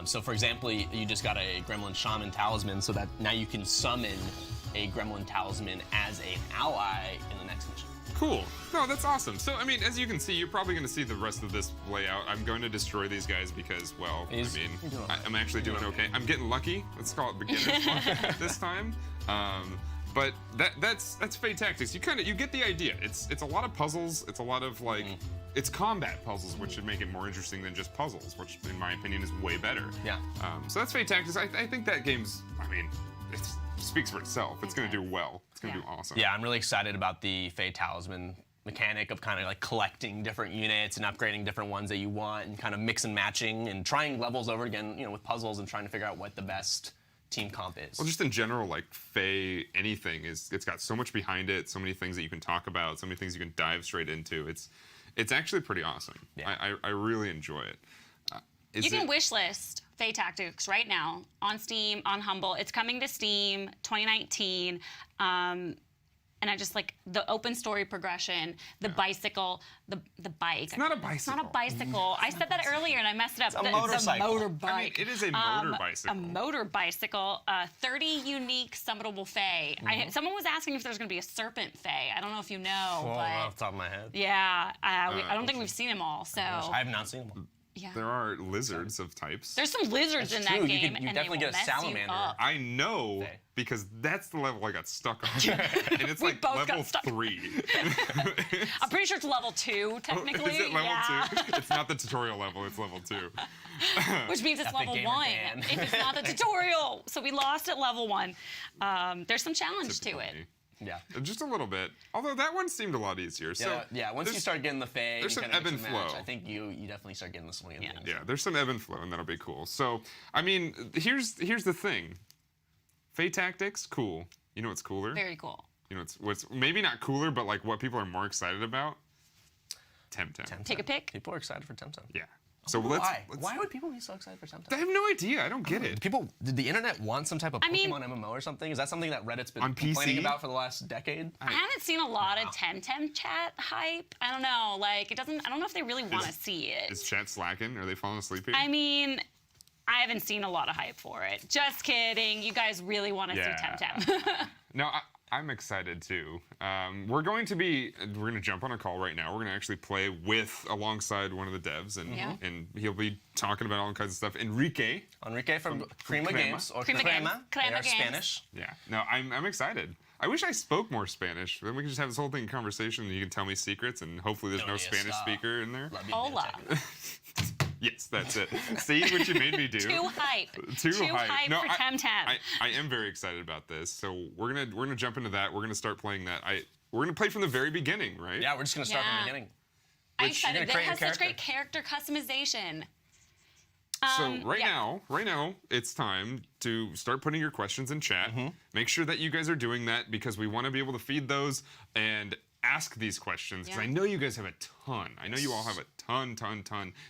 So for example, you just got a Gremlin Shaman talisman, so that now you can summon a Gremlin talisman as an ally in the next mission. Cool. No, that's awesome. So, I mean, as you can see, you're probably going to see the rest of this layout. I'm going to destroy these guys because, well, You're doing I'm actually doing okay. I'm getting lucky. Let's call it beginner's luck this time. But that's Fae Tactics. You get the idea. It's a lot of puzzles. It's a lot of like, it's combat puzzles, which should make it more interesting than just puzzles, which in my opinion is way better. Yeah. So that's Fae Tactics. I think that game's, I mean, it speaks for itself. It's going to do well. It's going to do awesome. Yeah, I'm really excited about the Fae Talisman mechanic of kind of like collecting different units and upgrading different ones that you want and kind of mix and matching and trying levels over again, you know, with puzzles and trying to figure out what the best team comp is. Well, just in general, like Fae, anything it's got so much behind it, so many things that you can talk about, so many things you can dive straight into. It's actually pretty awesome. Yeah. I really enjoy it. You can wishlist Fae Tactics right now on Steam, on Humble. It's coming to Steam 2019. And I just like the open story progression, the bicycle, the bike. It's not a bicycle. It's not a bicycle. I said that earlier and I messed it up. a motorcycle. It's a motorbike. I mean, it is a motor bicycle. A motor bicycle. 30 unique summonable Fae. Someone was asking if there's going to be a serpent Fae. I don't know if you know, Well, but off the top of my head. yeah, I don't think we've seen them all. So I have not seen them. yeah. There are lizards of types. There's some lizards That's in that true. You game, could- you and definitely they will get a mess salamander. You up. I know Fae. because that's the level I got stuck on. And it's We like both got level stuck. 3. I'm pretty sure it's level 2, technically. Is it level yeah. 2? It's not the tutorial level, it's level 2. Which means it's Epic level Gamer 1 Dan. if it's not the tutorial. So we lost at level 1. There's some challenge to it. Typically. Yeah. Just a little bit. Although that one seemed a lot easier. So Yeah, once you there's- start getting the Fae, there's you some kinda ebb mix and match, flow. I think you definitely start getting the swing of Yeah. things. Yeah, there's some ebb and flow, and that'll be cool. So, I mean, here's the thing. Fae Tactics, cool. You know what's cooler? Very cool. You know what's maybe not cooler, but like what people are more excited about? Temtem. Temtem. Take a pick. People are excited for Temtem. Yeah. So Why? let's. Why would people be so excited for Temtem? I have no idea. I don't get it. Did the internet want some type of I mean- Pokemon MMO or something? Is that something that Reddit's been On complaining PC? about for the last decade? I haven't seen a lot of Temtem chat hype. I don't know. Like, it doesn't. I don't know if they really want to see it. Is chat slacking? Are they falling asleep here? I mean, I haven't seen a lot of hype for it. Just kidding. You guys really want to Yeah. see Temtem. No, I'm excited too. We're going to jump on a call right now. We're going to actually play alongside one of the devs, and Yeah. and he'll be talking about all kinds of stuff. Enrique. Enrique from Crema Crema. Games or Crema Crema. Games. Crema They are Games. Spanish. Yeah. No, I'm excited. I wish I spoke more Spanish. Then we can just have this whole thing in conversation, and you can tell me secrets, and hopefully there's no Donde Spanish está? speaker in there. La Hola. biblioteca. Yes, that's it. See what you made me do. Too hype. Too hype. No, for Temtem. I am very excited about this. So we're gonna jump into that. We're gonna start playing that. we're gonna play from the very beginning, right? Yeah, we're just gonna start from the beginning. I'm Which you're excited. gonna It create has your such great character customization. So right now, it's time to start putting your questions in chat. Make sure that you guys are doing that because we want to be able to feed those and ask these questions because I know you guys have a ton. I know you all have a ton,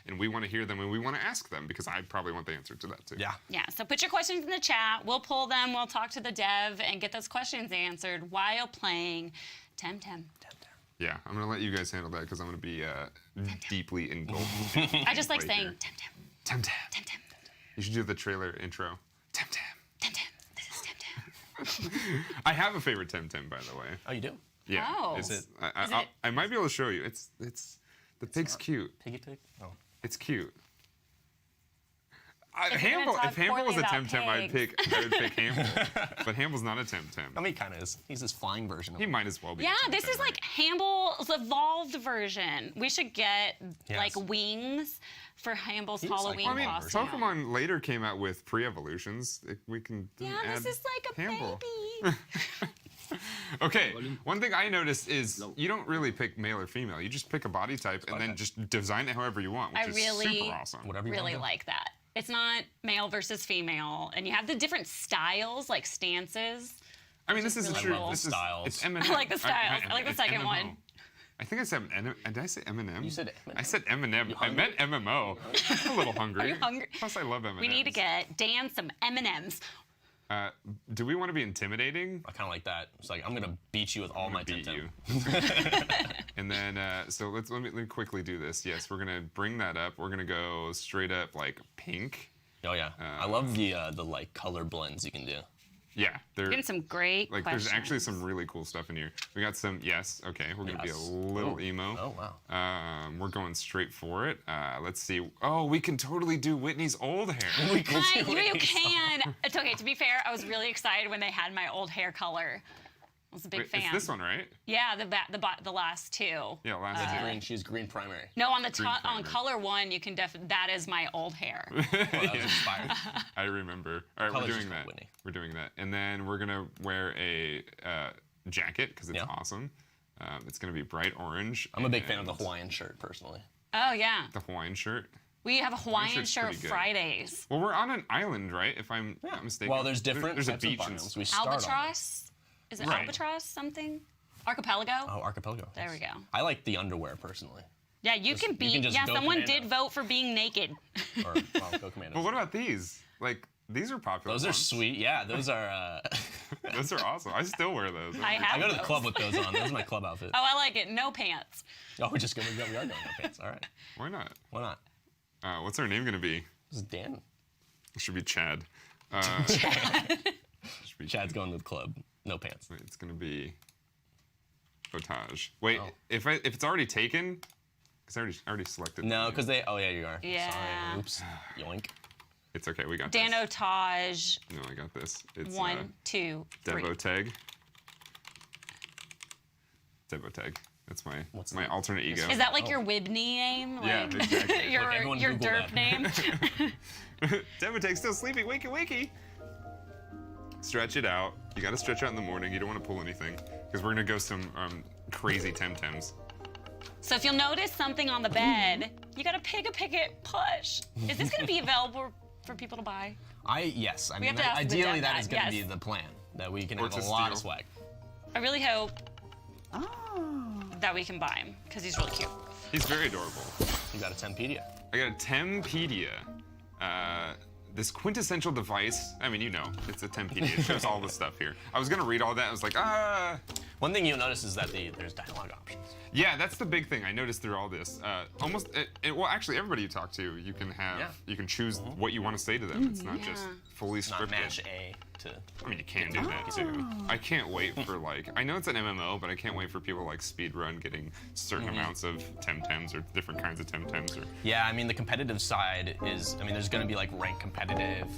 and we want to hear them and we want to ask them because I probably want the answer to that too. Yeah. Yeah, so put your questions in the chat. We'll pull them. We'll talk to the dev and get those questions answered while playing Temtem. Yeah, I'm gonna let you guys handle that because I'm gonna be deeply engulfed. I just like saying here. Temtem. Temtem. Temtem. You should do the trailer intro. Temtem. Temtem. This is Temtem. I have a favorite Temtem, by the way. Oh, you do? Yeah. Oh. It's, Is I might be able to show you. It's the pig's cute. Piggy pig? Oh. It's cute. If you're gonna If talk Hamble was a poorly about Temtem, I would pick Hamble. But Hamble's not a Temtem. I mean, he kind of is. He's this flying version of He him. might as well be. Yeah, a this Temtem, is right? like Hamble's evolved version. We should get like Yes. wings for Hamble's He looks like Halloween I mean, costume. Pokemon later came out with pre-evolutions. We can Yeah, add this is like a Hamble. baby. Okay, one thing I noticed is you don't really pick male or female. You just pick a body type and then just design it however you want, which I is really- super awesome. Whatever you Really want like that. It's not male versus female, and you have the different styles, like stances. I mean, this is really true. cool. This is Styles. it's M&M. I like the styles. I like the it's second MMO. one. I think I said did I say M&M? You said M&M. I said M&M. I hungry? meant MMO. I'm a little hungry. Are you hungry? Plus, I love M&Ms. We need to get Dan some M&Ms. Do we want to be intimidating? I kind of like that. It's like, I'm going to beat you with all my Beat Temtem. you. And then, so let me quickly do this. Yes, we're gonna bring that up. We're gonna go straight up like pink. Oh, yeah. I love the like color blends you can do. Yeah, they're Getting some great like questions. there's actually some really cool stuff in here. We got some okay. We're gonna be a Yes. little Oh. emo. Oh, wow. We're going straight for it. Let's see. Oh, we can totally do Whitney's old hair. We can Hi, do you it. can. It's okay. To be fair, I was really excited when they had my old hair color. I was a big Wait, fan. it's this one, right? Yeah, the last two. Yeah, last two. Green, she's green primary. No, on the Green on primer. color one, you can that is my old hair. Well, that was inspired. I remember. All right, Color's we're just doing for that. Whitney. We're doing that, and then we're gonna wear a jacket because it's Yeah. awesome. It's gonna be bright orange. I'm a big fan of the and Hawaiian shirt, personally. Oh yeah, the Hawaiian shirt. we have a Hawaiian shirt's shirt pretty good. Fridays. Well, we're on an island, right? If I'm not mistaken. Well, there's different There's types a beach of and biomes. We start on Albatross? Is it Right. albatross something? Archipelago? Oh, archipelago. There we go. I like the underwear, personally. Yeah, you can be. you can just Yeah, go someone commando. did vote for being naked. Or, well, go commando. But what about these? Like, these are popular. Those are ones. sweet. Yeah, those are. Those are awesome. I still wear those. I have I go to the those. club with those on. Those are my club outfit. Oh, I like it. No pants. Oh, we are going no pants. All right. Why not? Why not? What's our name gonna be? This is Dan. It should be Chad. Should be Chad's going to the club. No pants. Wait, it's gonna be Otage. Wait, Oh. if it's already taken, because I already selected. No, the- because they. Oh yeah, you are. Yeah. Sorry. Oops. Yoink. It's okay. We got Dan this. Otage. No, I got this. It's 1, 2, 3. Devo tag. Devo tag. That's my What's my that? alternate ego. Is that like your Wibney name? Yeah, Like, exactly. your Look, everyone your Google derp that. name? Devo tag still sleeping. Wakey, wakey. Stretch it out. You got to stretch out in the morning. You don't want to pull anything because we're gonna go some crazy Temtems. So if you'll notice something on the bed, you got to pick it, push. Is this going to be available for people to buy? Yes. I mean, have to ask the ideally dev that guy, is going to yes. be the plan. That we can Or have to a lot of steal. swag. I really hope that we can buy him because he's really cute. He's very adorable. You got a Tempedia. I got a Tempedia. This quintessential device. I mean, you know, it's a Tempedia. It shows all the stuff here. I was gonna read all that. I was like, One thing you'll notice is that there's dialogue options. Yeah, that's the big thing I noticed through all this. Well, actually, everybody you talk to, you can have, you can choose what you want to say to them. It's not just fully Not scripted. mash A to. I mean, you can do that too. I can't wait for I know it's an MMO, but I can't wait for people like speedrun getting certain amounts of Temtems or different kinds of Temtems or. Yeah, I mean, the competitive side is, there's going to be like rank competitive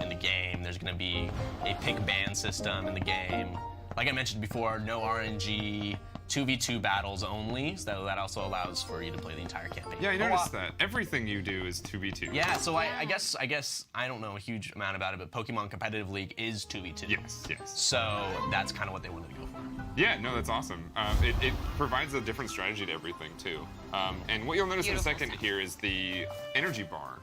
in the game. There's going to be a pick ban system in the game. Like I mentioned before, no RNG. 2v2 battles only, so that also allows for you to play the entire campaign. Yeah, I noticed that. Everything you do is 2v2. Yeah, so I guess I don't know a huge amount about it, but Pokemon Competitive League is 2v2. Yes. So that's kind of what they wanted to go for. Yeah, no, that's awesome. It provides a different strategy to everything, too. And what you'll notice in a second here is the energy bar.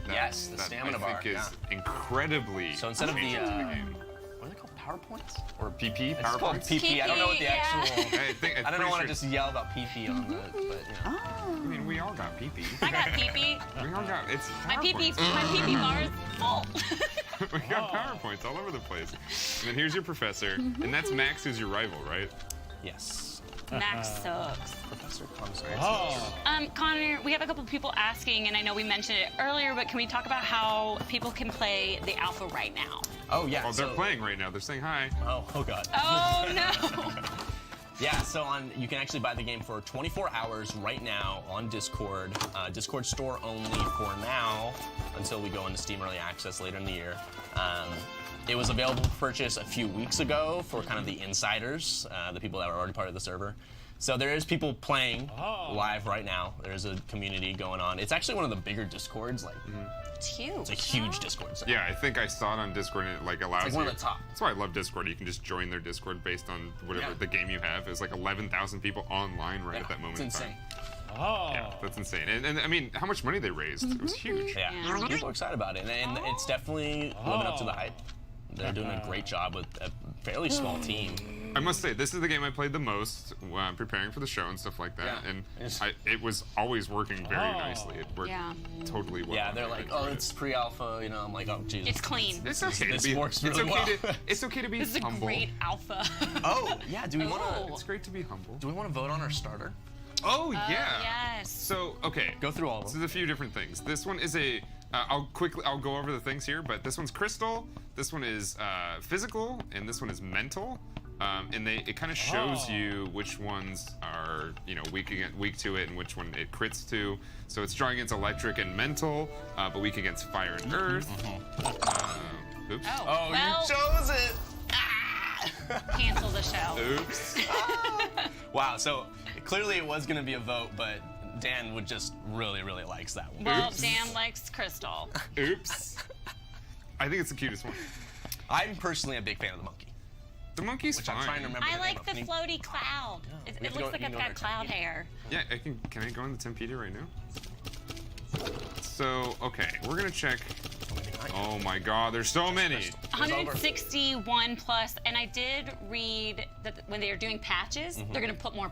Yes, the stamina bar. I think is incredibly So instead of the, changing the game. what are they called? PowerPoints? Or PP, It's called PowerPoints? PP. I don't know what the yeah. actual. I don't want to just yell about PP on the, but you know. I mean, we all got PP. I got pee-pee. We all got, it's My pee-pee PowerPoints. bar is full. We got PowerPoints all over the place. And then here's your professor, and that's Max, who's your rival, right? Yes. Max sucks. Professor Constance. Connor, we have a couple people asking, and I know we mentioned it earlier, but can we talk about how people can play the alpha right now? Oh yeah. Oh, they're playing right now. They're saying hi. Oh god. Oh no! Yeah, so you can actually buy the game for 24 hours right now on Discord. Discord store only for now until we go into Steam Early Access later in the year. It was available for purchase a few weeks ago for kind of the insiders, the people that were already part of the server. So there is people playing live right now. There's a community going on. It's actually one of the bigger Discords. Like, It's huge. it's a huge Discord server. Yeah, I think I saw it on Discord, and it like allows It's like one you. of the top. That's why I love Discord. You can just join their Discord based on whatever Yeah. the game you have. It's like 11,000 people online right at that moment It's in time. insane. Yeah, that's insane. And I mean, how much money they raised? It was huge. Yeah, Yeah. people are excited about it, and it's definitely living up to the hype. They're doing a great job with a fairly small team. I must say, this is the game I played the most when preparing for the show and stuff like that. Yeah. And it was always working very nicely. It worked Yeah. totally well. Yeah, they're I like, enjoyed oh, it. it's pre-alpha, you know. I'm like, oh, Jesus. It's clean. It's okay This to be. works It's really okay well. to. It's okay to be This is a humble. great alpha. Oh, yeah. Do we want Oh. to? It's great to be humble. Do we want to vote on our starter? Oh yeah. Yes. So okay, Go through all of So them. there's a few different things. This one is a. I'll go over the things here, but this one's crystal. This one is physical, and this one is mental. And it kind of shows you which ones are weak to it, and which one it crits to. So it's strong against electric and mental, but weak against fire and earth. Oops. Oh, Well- you chose it. Cancel the show. Oops. Wow. So clearly it was gonna be a vote, but Dan would just really likes that one. Well, Oops. Dan likes Crystal. Oops. I think it's the cutest one. I'm personally a big fan of the monkey, The monkey's which fine. I'm trying to remember. I the like the name of. floaty cloud. we It have to looks go- like you it's can go got to cloud Tempe. hair. Yeah, I can. Can I go in the Tempedia right now? So okay, we're gonna check. Oh my God, there's so many. 161 plus, and I did read that when they are doing patches, they're gonna put more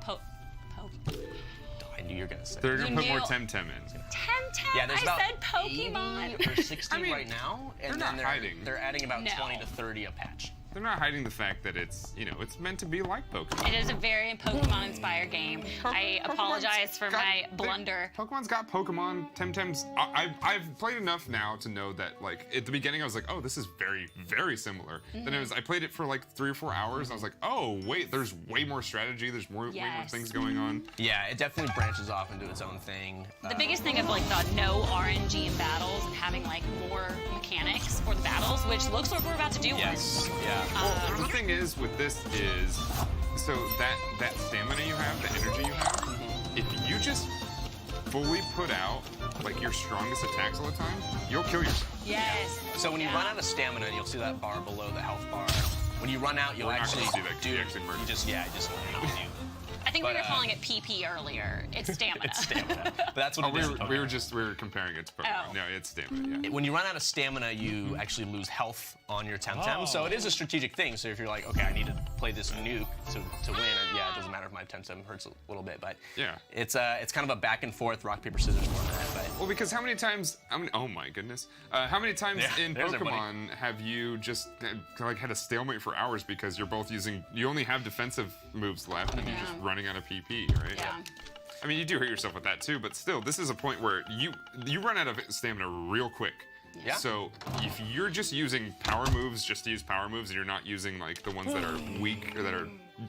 I knew you were gonna say. They're gonna You put more knew- Temtem in. Temtem. Yeah, there's I about said Pokemon. 80 or 60 I mean, right now, and they're then not hiding. they're adding about No. 20 to 30 a patch. They're not hiding the fact that it's it's meant to be like Pokemon. It is a very Pokemon-inspired game. I Pokemon's apologize for got- my blunder. Pokemon's got Pokemon. Temtem's. I've played enough now to know that like at the beginning I was like, oh, this is very similar. Then I played it for like 3 or 4 hours. And I was like, oh wait, there's way more strategy. There's way more Yes. things going on. Yeah, it definitely branches off into its own thing. The biggest thing of like the no RNG in battles and having like more mechanics for the battles, which looks like we're about to do Yes. Yeah. Well, the thing is with this is, so that stamina you have, the energy you have, if you just fully put out like your strongest attacks all the time, you'll kill yourself. Yes. So when you run out of stamina, you'll see that bar below the health bar. When you run out, you'll We're not actually gonna see that 'cause you actually murder. you just leave you. I think we But, were calling it PP earlier. It's stamina. It's stamina. But that's what Oh, it is. we were comparing it to Pokemon. Oh. No, it's stamina. Yeah. When you run out of stamina, you actually lose health on your Temtem. So it is a strategic thing. So if you're like, okay, I need to play this nuke to win, yeah, it doesn't matter if my Temtem hurts a little bit, but Yeah. it's kind of a back and forth rock paper scissors format. But Well, because how many times? Oh my goodness! How many times Yeah, in there's our buddy. Pokemon have you just like had a stalemate for hours because you're both using? You only have defensive moves left, and you're just running out of PP, right? Yeah. I mean, you do hurt yourself with that too, but still, this is a point where you run out of stamina real quick. Yeah. So if you're just using power moves just to use power moves, and you're not using like the ones that are weak or that are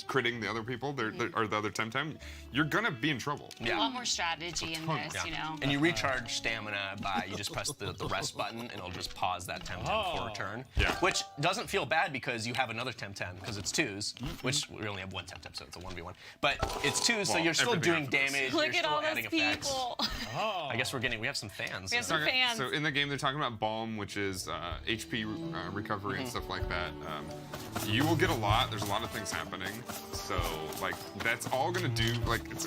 critting the other people, or the other Temtem, you're gonna be in trouble. A lot more strategy in this, Yeah. you know. And you recharge stamina by, you just press the rest button and it'll just pause that Temtem for a turn. Yeah. Which doesn't feel bad because you have another Temtem, because it's 2s, which we only have one Temtem, so it's a 1v1. But it's 2s, so Well, you're still everything doing after this. damage, Look you're at still all those adding effects. people. I guess we have some fans. We have some Okay, fans. so in the game, they're talking about Balm, which is HP recovery and stuff like that. You will get a lot. There's a lot of things happening. So like that's all gonna do. Like it's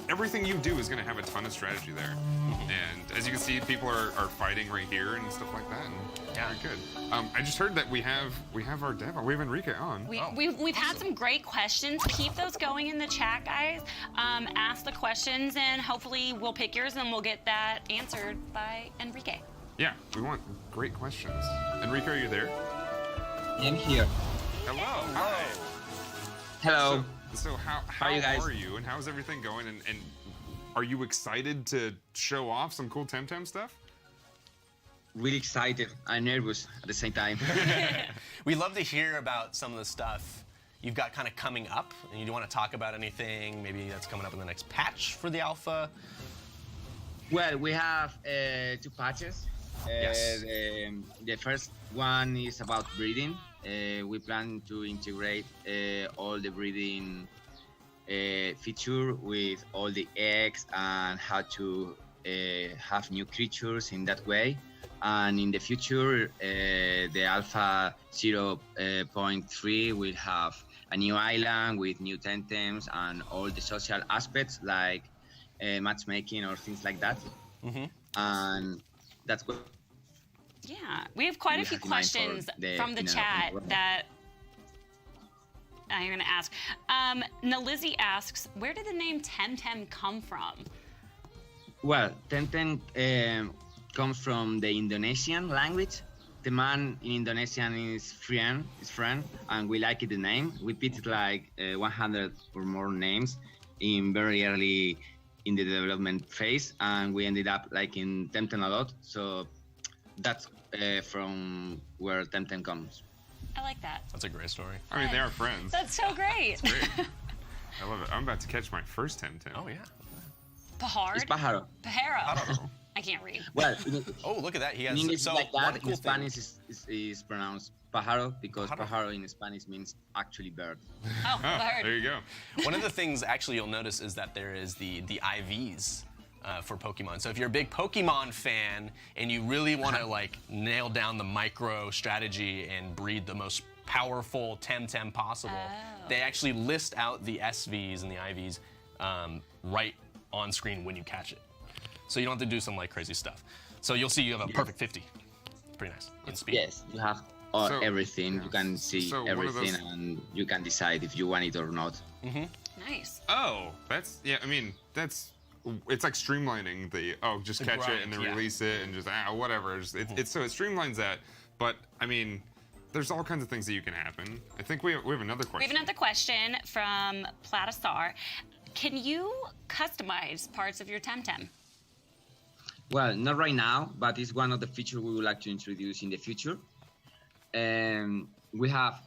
everything you do is gonna have a ton of strategy there. And as you can see, people are fighting right here and stuff like that. And very good. I just heard that we have our dev. We have Enrique on. We've had some great questions. Keep those going in the chat, guys. Ask the questions, and hopefully we'll pick yours, and we'll get that answered by Enrique. Yeah, we want great questions. Enrique, are you there? I'm here. Hello. Hi. Hello. So how are you guys? are you, and how's everything going? And are you excited to show off some cool Temtem stuff? Really excited. I'm nervous at the same time. We'd love to hear about some of the stuff you've got kind of coming up, and you want to talk about anything maybe that's coming up in the next patch for the alpha. Well, we have 2 patches. Yes. The first one is about breeding. We plan to integrate all the breeding feature with all the eggs and how to have new creatures in that way. And in the future, the Alpha 0.3 will have a new island with new Temtems and all the social aspects like matchmaking or things like that. And that's what. Yeah, we have quite a few questions from the chat that I'm going to ask. Nalizzy asks, where did the name Temtem come from? Well, Temtem comes from the Indonesian language. The man in Indonesian is friend, and we like the name. We picked like 100 or more names in very early in the development phase, and we ended up liking Temtem a lot. So that's from where Temtem comes. I like that. That's a great story. I mean, they are friends. That's so great. Great. I love it. I'm about to catch my first Temtem. Oh, yeah. Pahard? It's pájaro. Pajaro. I can't read. Well, Oh, look at that. He has in English so like one that. cool In thing. Spanish is pronounced pájaro because Pájaro. pájaro in Spanish means actually bird. Oh, Pahard. There you go. One of the things actually you'll notice is that there is the IVs for Pokemon. So if you're a big Pokemon fan and you really want to like nail down the micro strategy and breed the most powerful Temtem possible, they actually list out the SVs and the IVs right on screen when you catch it. So you don't have to do some like crazy stuff. So you'll see you have a perfect 50. Pretty nice in speed. Yes, you have So- everything. You can see So one of everything, those- and you can decide if you want it or not. Nice. Oh, that's I mean, it's like streamlining the just The catch it grind, and then yeah. release it and just whatever. It's so it streamlines that. But I mean, there's all kinds of things that you can happen. I think we have another question. We have another question from Platisar. Can you customize parts of your Temtem? Well, not right now, but it's one of the features we would like to introduce in the future. We have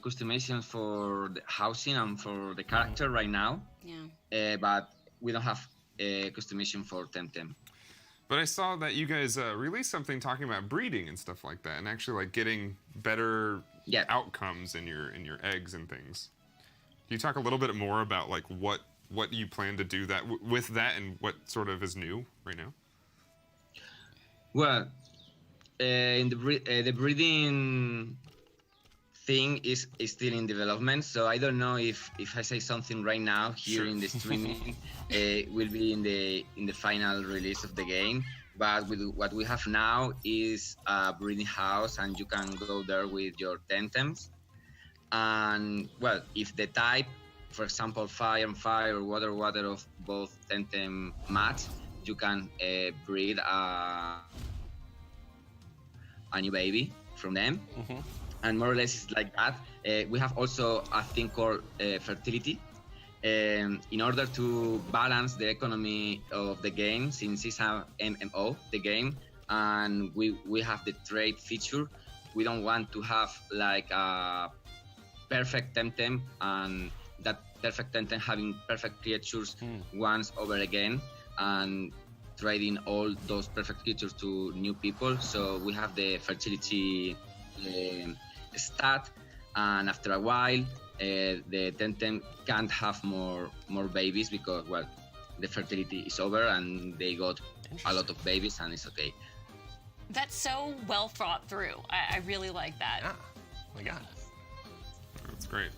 customization for the housing and for the character right now, Yeah. but we don't have customization for Temtem. But I saw that you guys released something talking about breeding and stuff like that, and actually like getting better Yeah. outcomes in your eggs and things. Can you talk a little bit more about like what you plan to do that with that and what sort of is new right now? Well, in the breeding thing is still in development, so I don't know if I say something right now here Sure. in the streaming will be in the final release of the game. But what we have now is a breeding house, and you can go there with your Temtems. And well, if the type, for example, fire and fire or water of both Temtem match, you can breed a new baby from them. And more or less it's like that. We have also a thing called fertility. In order to balance the economy of the game, since it's a MMO, the game, and we have the trade feature, we don't want to have like a perfect Temtem, and that perfect Temtem having perfect creatures once over again, and trading all those perfect creatures to new people. So we have the fertility stat, and after a while, the Temtem can't have more babies because, well, the fertility is over and they got a lot of babies, and it's okay. That's so well thought through. I really like that. Yeah. Oh my God. That's great.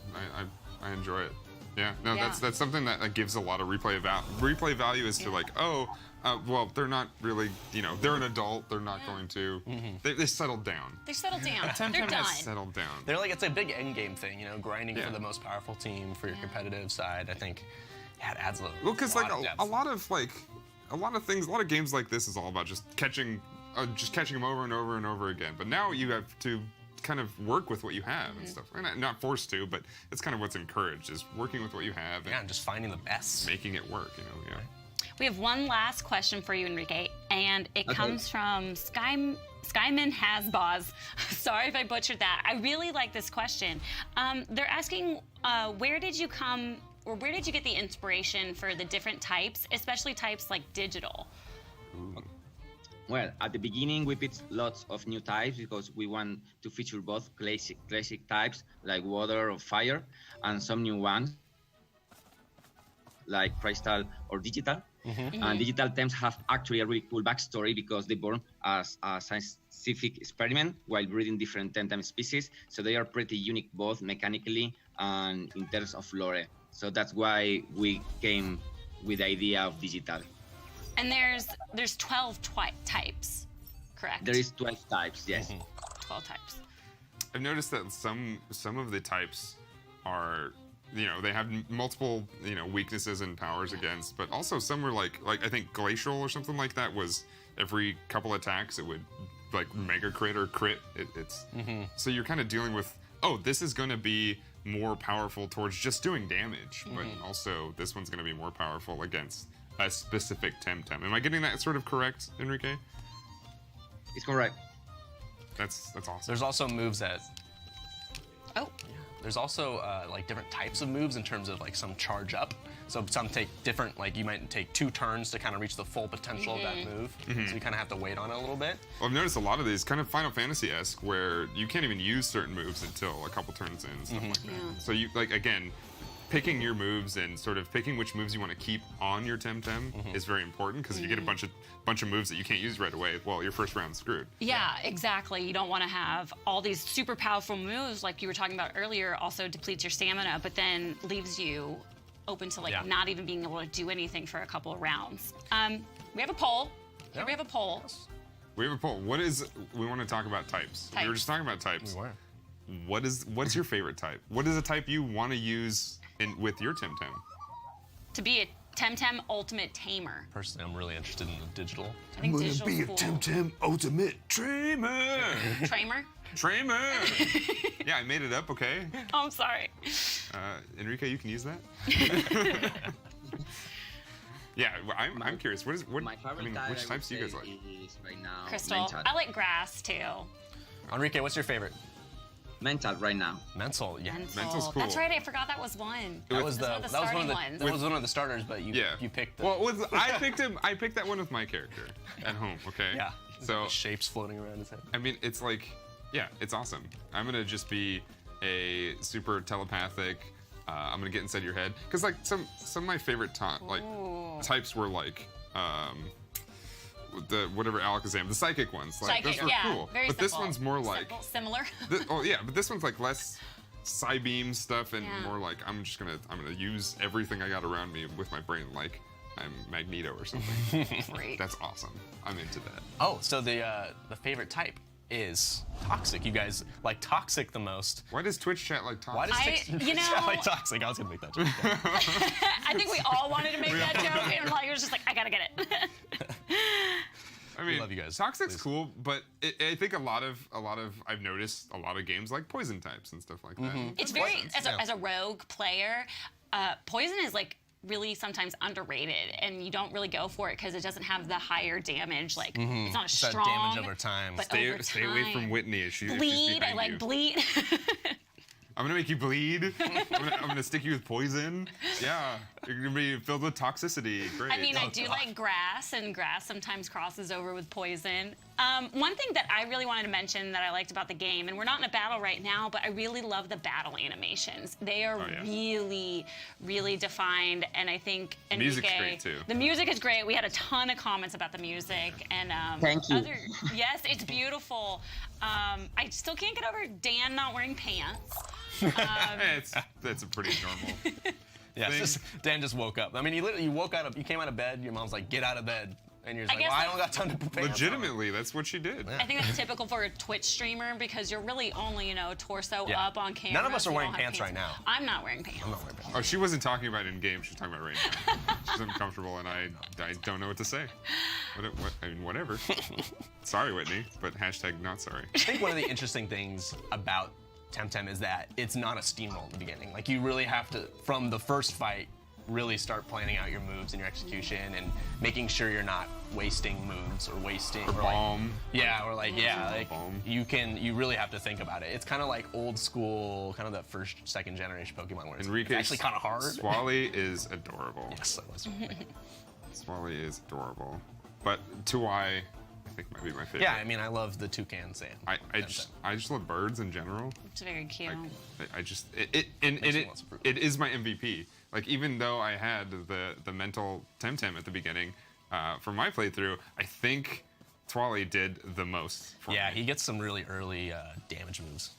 I enjoy it. Yeah. No, Yeah. that's something that gives a lot of replay value. Replay value is to like, well, they're not really, they're an adult. They're not going to. They settled down. They're settled down. They're Temtem done. has settled down. They're like, it's a big end game thing, grinding Yeah. for the most powerful team for your competitive side. I think, yeah, it adds a Well, because like lot of depth. a lot of games like this is all about just catching them over and over and over again. But now you have to kind of work with what you have and stuff. And not forced to, but it's kind of what's encouraged is working with what you have Yeah, and and just finding the best. making it work. Yeah. We have one last question for you, Enrique, and it comes from Skyman Hasbaz. Sorry if I butchered that. I really like this question. They're asking, where did you get the inspiration for the different types, especially types like digital? Well, at the beginning, we picked lots of new types because we want to feature both classic types like water or fire, and some new ones like crystal or digital. And digital Tems have actually a really cool backstory because they born as a scientific experiment while breeding different Temtem species. So they are pretty unique both mechanically and in terms of lore. So that's why we came with the idea of digital. And there's 12 types, correct? There is 12 types, yes. 12 types. I've noticed that some of the types are, they have multiple, weaknesses and powers against, but also some were like I think glacial or something like that was every couple attacks it would like mega crit or crit. It's so you're kind of dealing with, this is going to be more powerful towards just doing damage, but also this one's going to be more powerful against a specific Temtem. Am I getting that sort of correct, Enrique? It's correct. That's awesome. There's also moves that. Oh. There's also like different types of moves in terms of like some charge up. So some take different, like you might take 2 turns to kind of reach the full potential of that move. So you kind of have to wait on it a little bit. Well, I've noticed a lot of these kind of Final Fantasy-esque where you can't even use certain moves until a couple turns in and stuff like that. So you, again, picking your moves and sort of picking which moves you want to keep on your Temtem is very important because if you get a bunch of moves that you can't use right away, well, your first round's screwed. Yeah, exactly. You don't want to have all these super powerful moves like you were talking about earlier, also depletes your stamina, but then leaves you open to not even being able to do anything for a couple of rounds. We have a poll. Here we have a poll. We have a poll. We want to talk about types. We were just talking about types. We were. What's your favorite type? What is a type you want to use with your Temtem? To be a Temtem Ultimate Tamer. Personally, I'm really interested in the digital. I think digital's cool. Temtem Ultimate Tramer. Tramer? Tramer. Yeah, I made it up. Okay. Oh, I'm sorry. Enrique, you can use that. Yeah, I'm curious. My favorite type, which types do you guys like? Is right now Crystal. mental. I like grass too. Enrique, what's your favorite? Mental right now. Mental, yeah. Mental's cool. That's right. I forgot that was one. That was one of the starting ones. That was one of the starters, but you picked. I picked that one with my character at home. Okay. Yeah. So The shapes floating around his head. I mean, it's like, it's awesome. I'm gonna just be a super telepathic. I'm gonna get inside your head because like some of my favorite types were like the whatever Alakazam, the psychic ones. Like Psychic, those were cool. very But this simple. one's more like Similar. but this one's like less Psybeam stuff and more like I'm gonna use everything I got around me with my brain like I'm Magneto or something. Great. That's awesome. I'm into that. Oh, so the favorite type is toxic. You guys like toxic the most. Why does Twitch chat like toxic? Why does Twitch chat like toxic? I was gonna make that joke. I think we all wanted to make that joke, and Lawyer was just like, I gotta get it. I mean, love you guys. Toxic's Please. cool, but I think a lot of I've noticed a lot of games like poison types and stuff like that. It's very as a rogue player, poison is like really sometimes underrated, and you don't really go for it because it doesn't have the higher damage. Like it's not as It's that strong. damage over time. But Stay over away from time. Whitney if she's Bleed. I behind like you. bleed. I'm gonna make you bleed. I'm gonna stick you with poison. Yeah, you're gonna be filled with toxicity. Great. I mean, I do like grass, and grass sometimes crosses over with poison. One thing that I really wanted to mention that I liked about the game, and we're not in a battle right now, but I really love the battle animations. They are really, really defined, and I think the music's great too. The music is great. We had a ton of comments about the music, and Thank you. Yes, it's beautiful. I still can't get over Dan not wearing pants. That's a pretty normal. Yeah, Dan just woke up. I mean, you woke out of, you came out of bed. Your mom's like, "Get out of bed," and you're just like, "Well, I don't got time to put pants on." Legitimately, that's what she did. I think that's typical for a Twitch streamer because you're really only, torso up on camera. None of us are so you wearing don't have pants right now. I'm not wearing pants. I'm not wearing pants. Oh, she wasn't talking about in game. She was talking about right now. She's uncomfortable, and I don't know what to say. I mean, whatever. Sorry, Whitney, but hashtag not sorry. I think one of the interesting things about Temtem is that it's not a steamroll at the beginning. Like, you really have to, from the first fight, really start planning out your moves and your execution and making sure you're not wasting moves or wasting bomb. You really have to think about it. It's kind of like old school, kind of that first, second generation Pokemon where it's actually kind of hard. Swally is adorable. Yes, it was. Swally is adorable, but Tuai, I think might be my favorite. Yeah, I mean, I love the toucan sand. I just love birds in general. It's very cute. It is my MVP. Like, even though I had the mental Temtem at the beginning for my playthrough, I think Twally did the most for me. He gets some really early damage moves.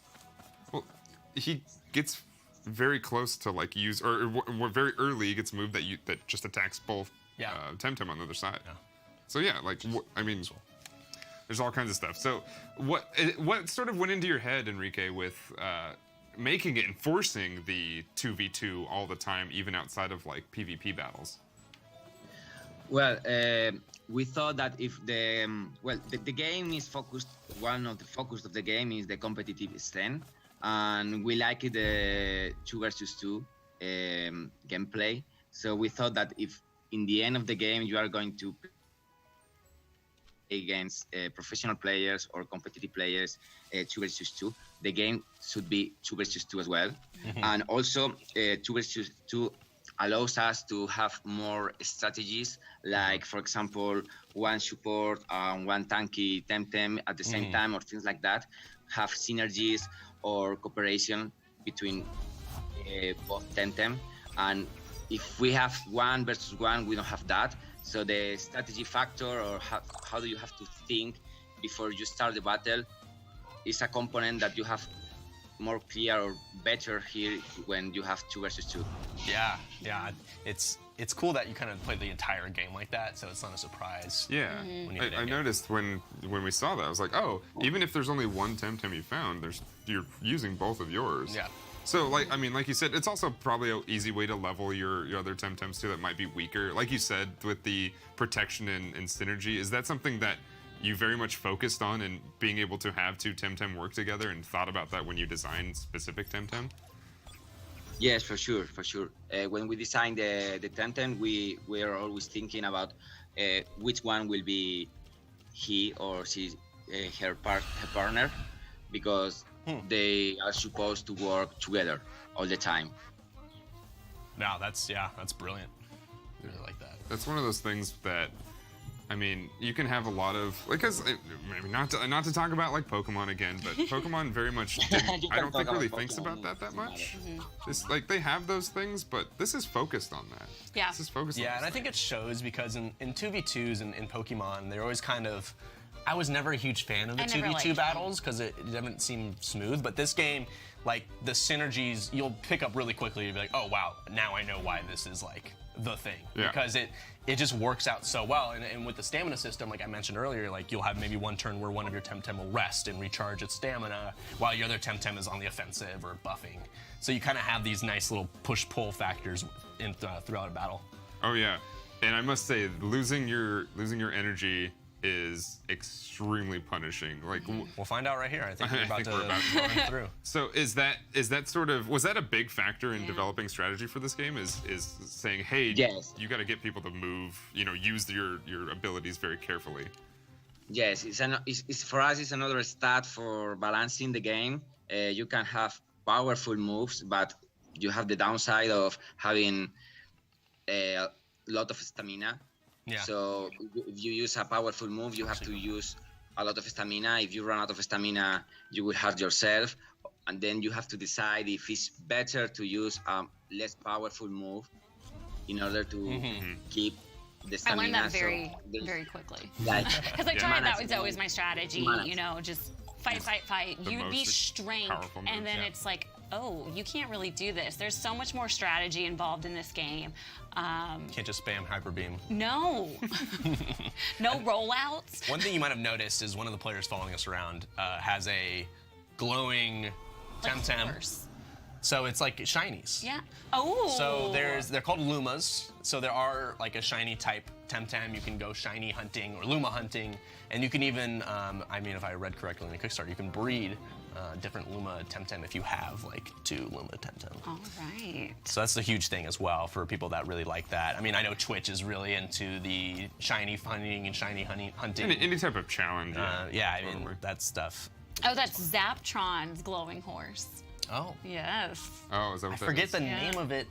Well, he gets very close to like use or very early he gets a move that just attacks both Temtem on the other side. Yeah. So yeah, like I mean, there's all kinds of stuff. So what sort of went into your head, Enrique, with making it and forcing the 2v2 all the time, even outside of like PvP battles? Well, we thought that if the game is focused, one of the focus of the game is the competitive scene, and we like the 2 versus 2 gameplay. So we thought that if in the end of the game you are going to play against professional players or competitive players, 2 versus 2, the game should be 2 versus 2 as well. And also 2 versus 2 allows us to have more strategies, like for example, one support and one tanky Temtem at the same time, or things like that, have synergies or cooperation between both Temtem. And if we have 1 versus 1, we don't have that. So the strategy factor, or how do you have to think before you start the battle, is a component that you have more clear or better here when you have 2 versus 2. Yeah. It's cool that you kind of play the entire game like that, so it's not a surprise. Yeah, I noticed when we saw that, I was like, oh, even if there's only one Temtem you found, you're using both of yours. Yeah. So, like, I mean, like you said, it's also probably an easy way to level your other Temtems too that might be weaker. Like you said, with the protection and synergy, is that something that you very much focused on and being able to have 2 Temtem work together and thought about that when you designed specific Temtem? Yes, for sure. When we design the Temtem, we are always thinking about which one will be he or she, her partner, because they are supposed to work together all the time. No, that's brilliant. I really like that. That's one of those things that, I mean, you can have a lot of, because maybe not to talk about like Pokemon again, but Pokemon very much I don't think really thinks about that much. It's like they have those things, but this is focused on that. Yeah. This is focused on and I think it shows because in 2v2s and in Pokemon, they're always kind of, I was never a huge fan of the 2v2 battles because it didn't seem smooth, but this game, like the synergies, you'll pick up really quickly. You'll be like, oh wow, now I know why this is like the thing, because it just works out so well. And with the stamina system, like I mentioned earlier, like you'll have maybe one turn where one of your Temtem will rest and recharge its stamina while your other Temtem is on the offensive or buffing. So you kind of have these nice little push-pull factors throughout a battle. Oh yeah, and I must say, losing your energy is extremely punishing. Like we'll find out right here. I think we're about to run through. So is that sort of, was that a big factor in developing strategy for this game? Is saying, hey, you got to get people to move, use your abilities very carefully. Yes, it's for us. It's another stat for balancing the game. You can have powerful moves, but you have the downside of having a lot of stamina. Yeah. So if you use a powerful move, you have to use a lot of stamina. If you run out of stamina, you will hurt yourself. And then you have to decide if it's better to use a less powerful move in order to keep the I stamina. learned that So very there's- quickly. like, Because I tried mana that was always my strategy, Mana. you know, just fight. The You'd be most strength, powerful and moves, then yeah. it's like, oh, you can't really do this. There's so much more strategy involved in this game. Can't just spam Hyper Beam. No. No rollouts. One thing you might have noticed is one of the players following us around has a glowing Temtem. Horse. So it's like shinies. Yeah. Oh. So they're called Lumas. So there are like a shiny type Temtem. You can go shiny hunting or Luma hunting, and you can even, I mean, if I read correctly in the Kickstarter, you can breed different Luma Temtem if you have like 2 Luma Temtem. All right. So that's the huge thing as well for people that really like that. I mean, I know Twitch is really into the shiny hunting and shiny hunting. Any type of challenge. Yeah, I mean, totally. that stuff. Oh, that's Zaptron's glowing horse. Oh, Yes. Oh, is that what I that forget is? the Yeah. name of it.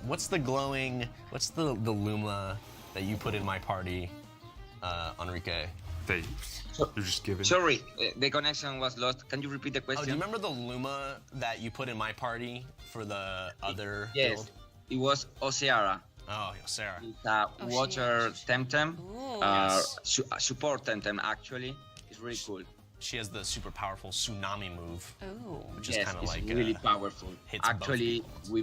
What's the Luma that you put in my party, Enrique? You're just giving. Sorry, the connection was lost. Can you repeat the Oh, do question? you remember the Luma that you put in my party for the other Yes, build? it was Oceara. Oh, Sarah. It's a water Temtem, Ooh. support Temtem actually. It's really cool. She has the super powerful tsunami move, Ooh. which is Yes, kind of it's like really powerful. hits both Actually, peoples. we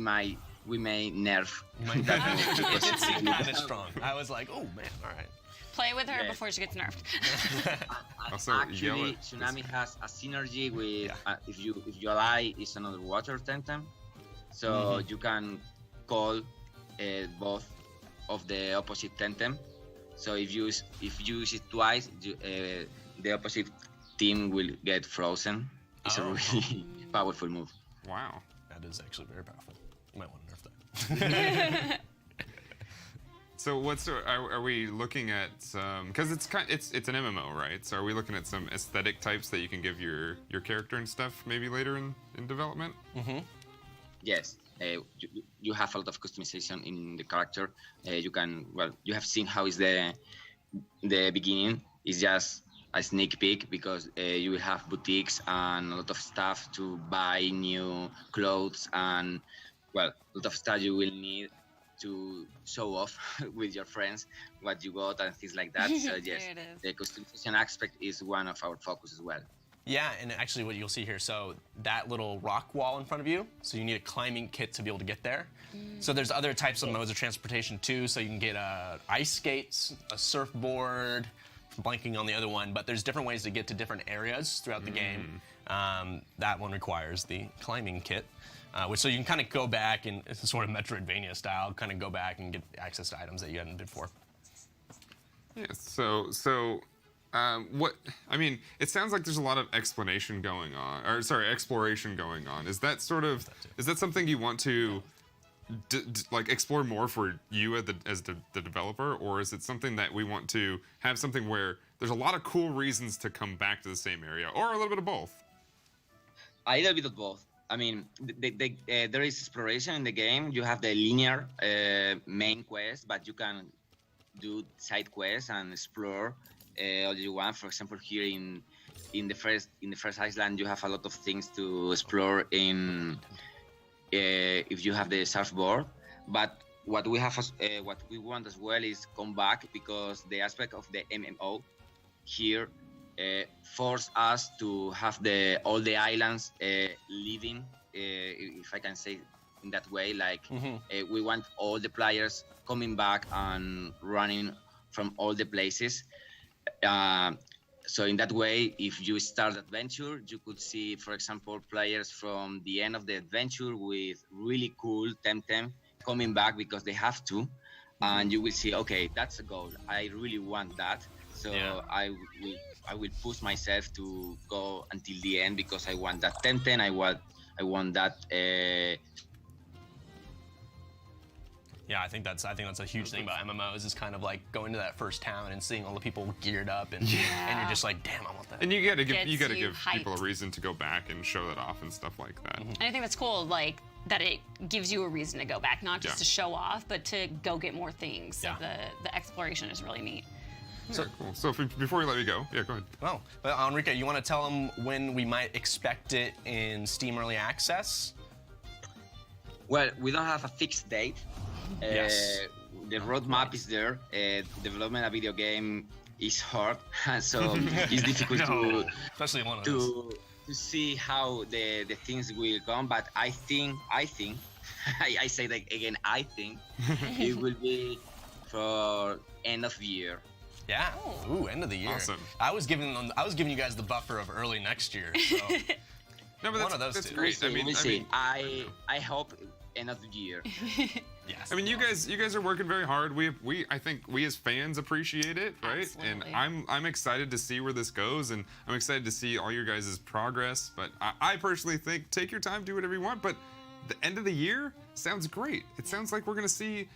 may nerf. it did seem kind of strong. I was like, oh man, all right. Play with her Yes. before she gets nerfed. Also, yell Actually, at- Tsunami has a synergy with Yeah. if your ally is another water Temtem, so you can call both of the opposite Temtem. So if you use it twice, the opposite team will get frozen. It's a Oh. really powerful move. Wow. That is actually very powerful. You might want to nerf that. So are we looking at some? Because it's an MMO, right? So are we looking at some aesthetic types that you can give your character and stuff maybe later in development? Yes, you have a lot of customization in the character. You have seen how is the beginning. It's just a sneak peek because you will have boutiques and a lot of stuff to buy new clothes and a lot of stuff you will need to show off with your friends what you got and things like that. So yes, There it is. the customization aspect is one of our focus as well. Yeah, and actually what you'll see here, so that little rock wall in front of you, so you need a climbing kit to be able to get there. So there's other types of modes of transportation too, so you can get ice skates, a surfboard, I'm blanking on the other one, but there's different ways to get to different areas throughout the game. That one requires the climbing kit, so you can kind of go back and it's sort of Metroidvania style, kind of go back and get access to items that you hadn't bid for. Yeah. So what? I mean, it sounds like there's a lot of exploration going on, or sorry, exploration going on. Is that something you want to like explore more for you as the developer, or is it something that we want to have something where there's a lot of cool reasons to come back to the same area, or a little bit of both? A little bit of both. I mein, there is exploration in the game. You have the linear main quest, but you can do side quests and explore all you want. For example, here in the first island, you have a lot of things to explore in if you have the surfboard. But what we want as well is come back because the aspect of the MMO here force us to have all the islands living, if I can say in that way. Like we want all the players coming back and running from all the places. So in that way, if you start adventure, you could see, for example, players from the end of the adventure with really cool Temtem coming back because they have to, and you will see, okay, that's a goal. I really want that. So Yeah. I will push myself to go until the end because I want that Temtem. I want that. Yeah, I think that's a huge thing about MMOs is kind of like going to that first town and seeing all the people geared up and you're just like, damn, I want that. And you gotta give hyped. people a reason to go back and show that off and stuff like that. And I think that's cool, like, that it gives you a reason to go back, not just to show off, but to go get more things. So the exploration is really neat. So cool. So before we let you go, go ahead. Well, but Enrique, you want to tell them when we might expect it in Steam Early Access? Well, we don't have a fixed date. Yes. The roadmap is there. Development a video game is hard, so it's difficult especially one of those. to see how the things will come. But I think I say that again. I think it will be for end of year. Yeah. Ooh, end of the year. Awesome. I was giving you guys the buffer of early next year. So. No, but one of those that's two. great. We'll see. I hope end of the year. Yes. I mean, you guys are working very hard. I think we as fans appreciate it, right? Absolutely. And I'm excited to see where this goes, and I'm excited to see all your guys' progress. But I personally think take your time, do whatever you want. But the end of the year sounds great. It sounds like we're gonna see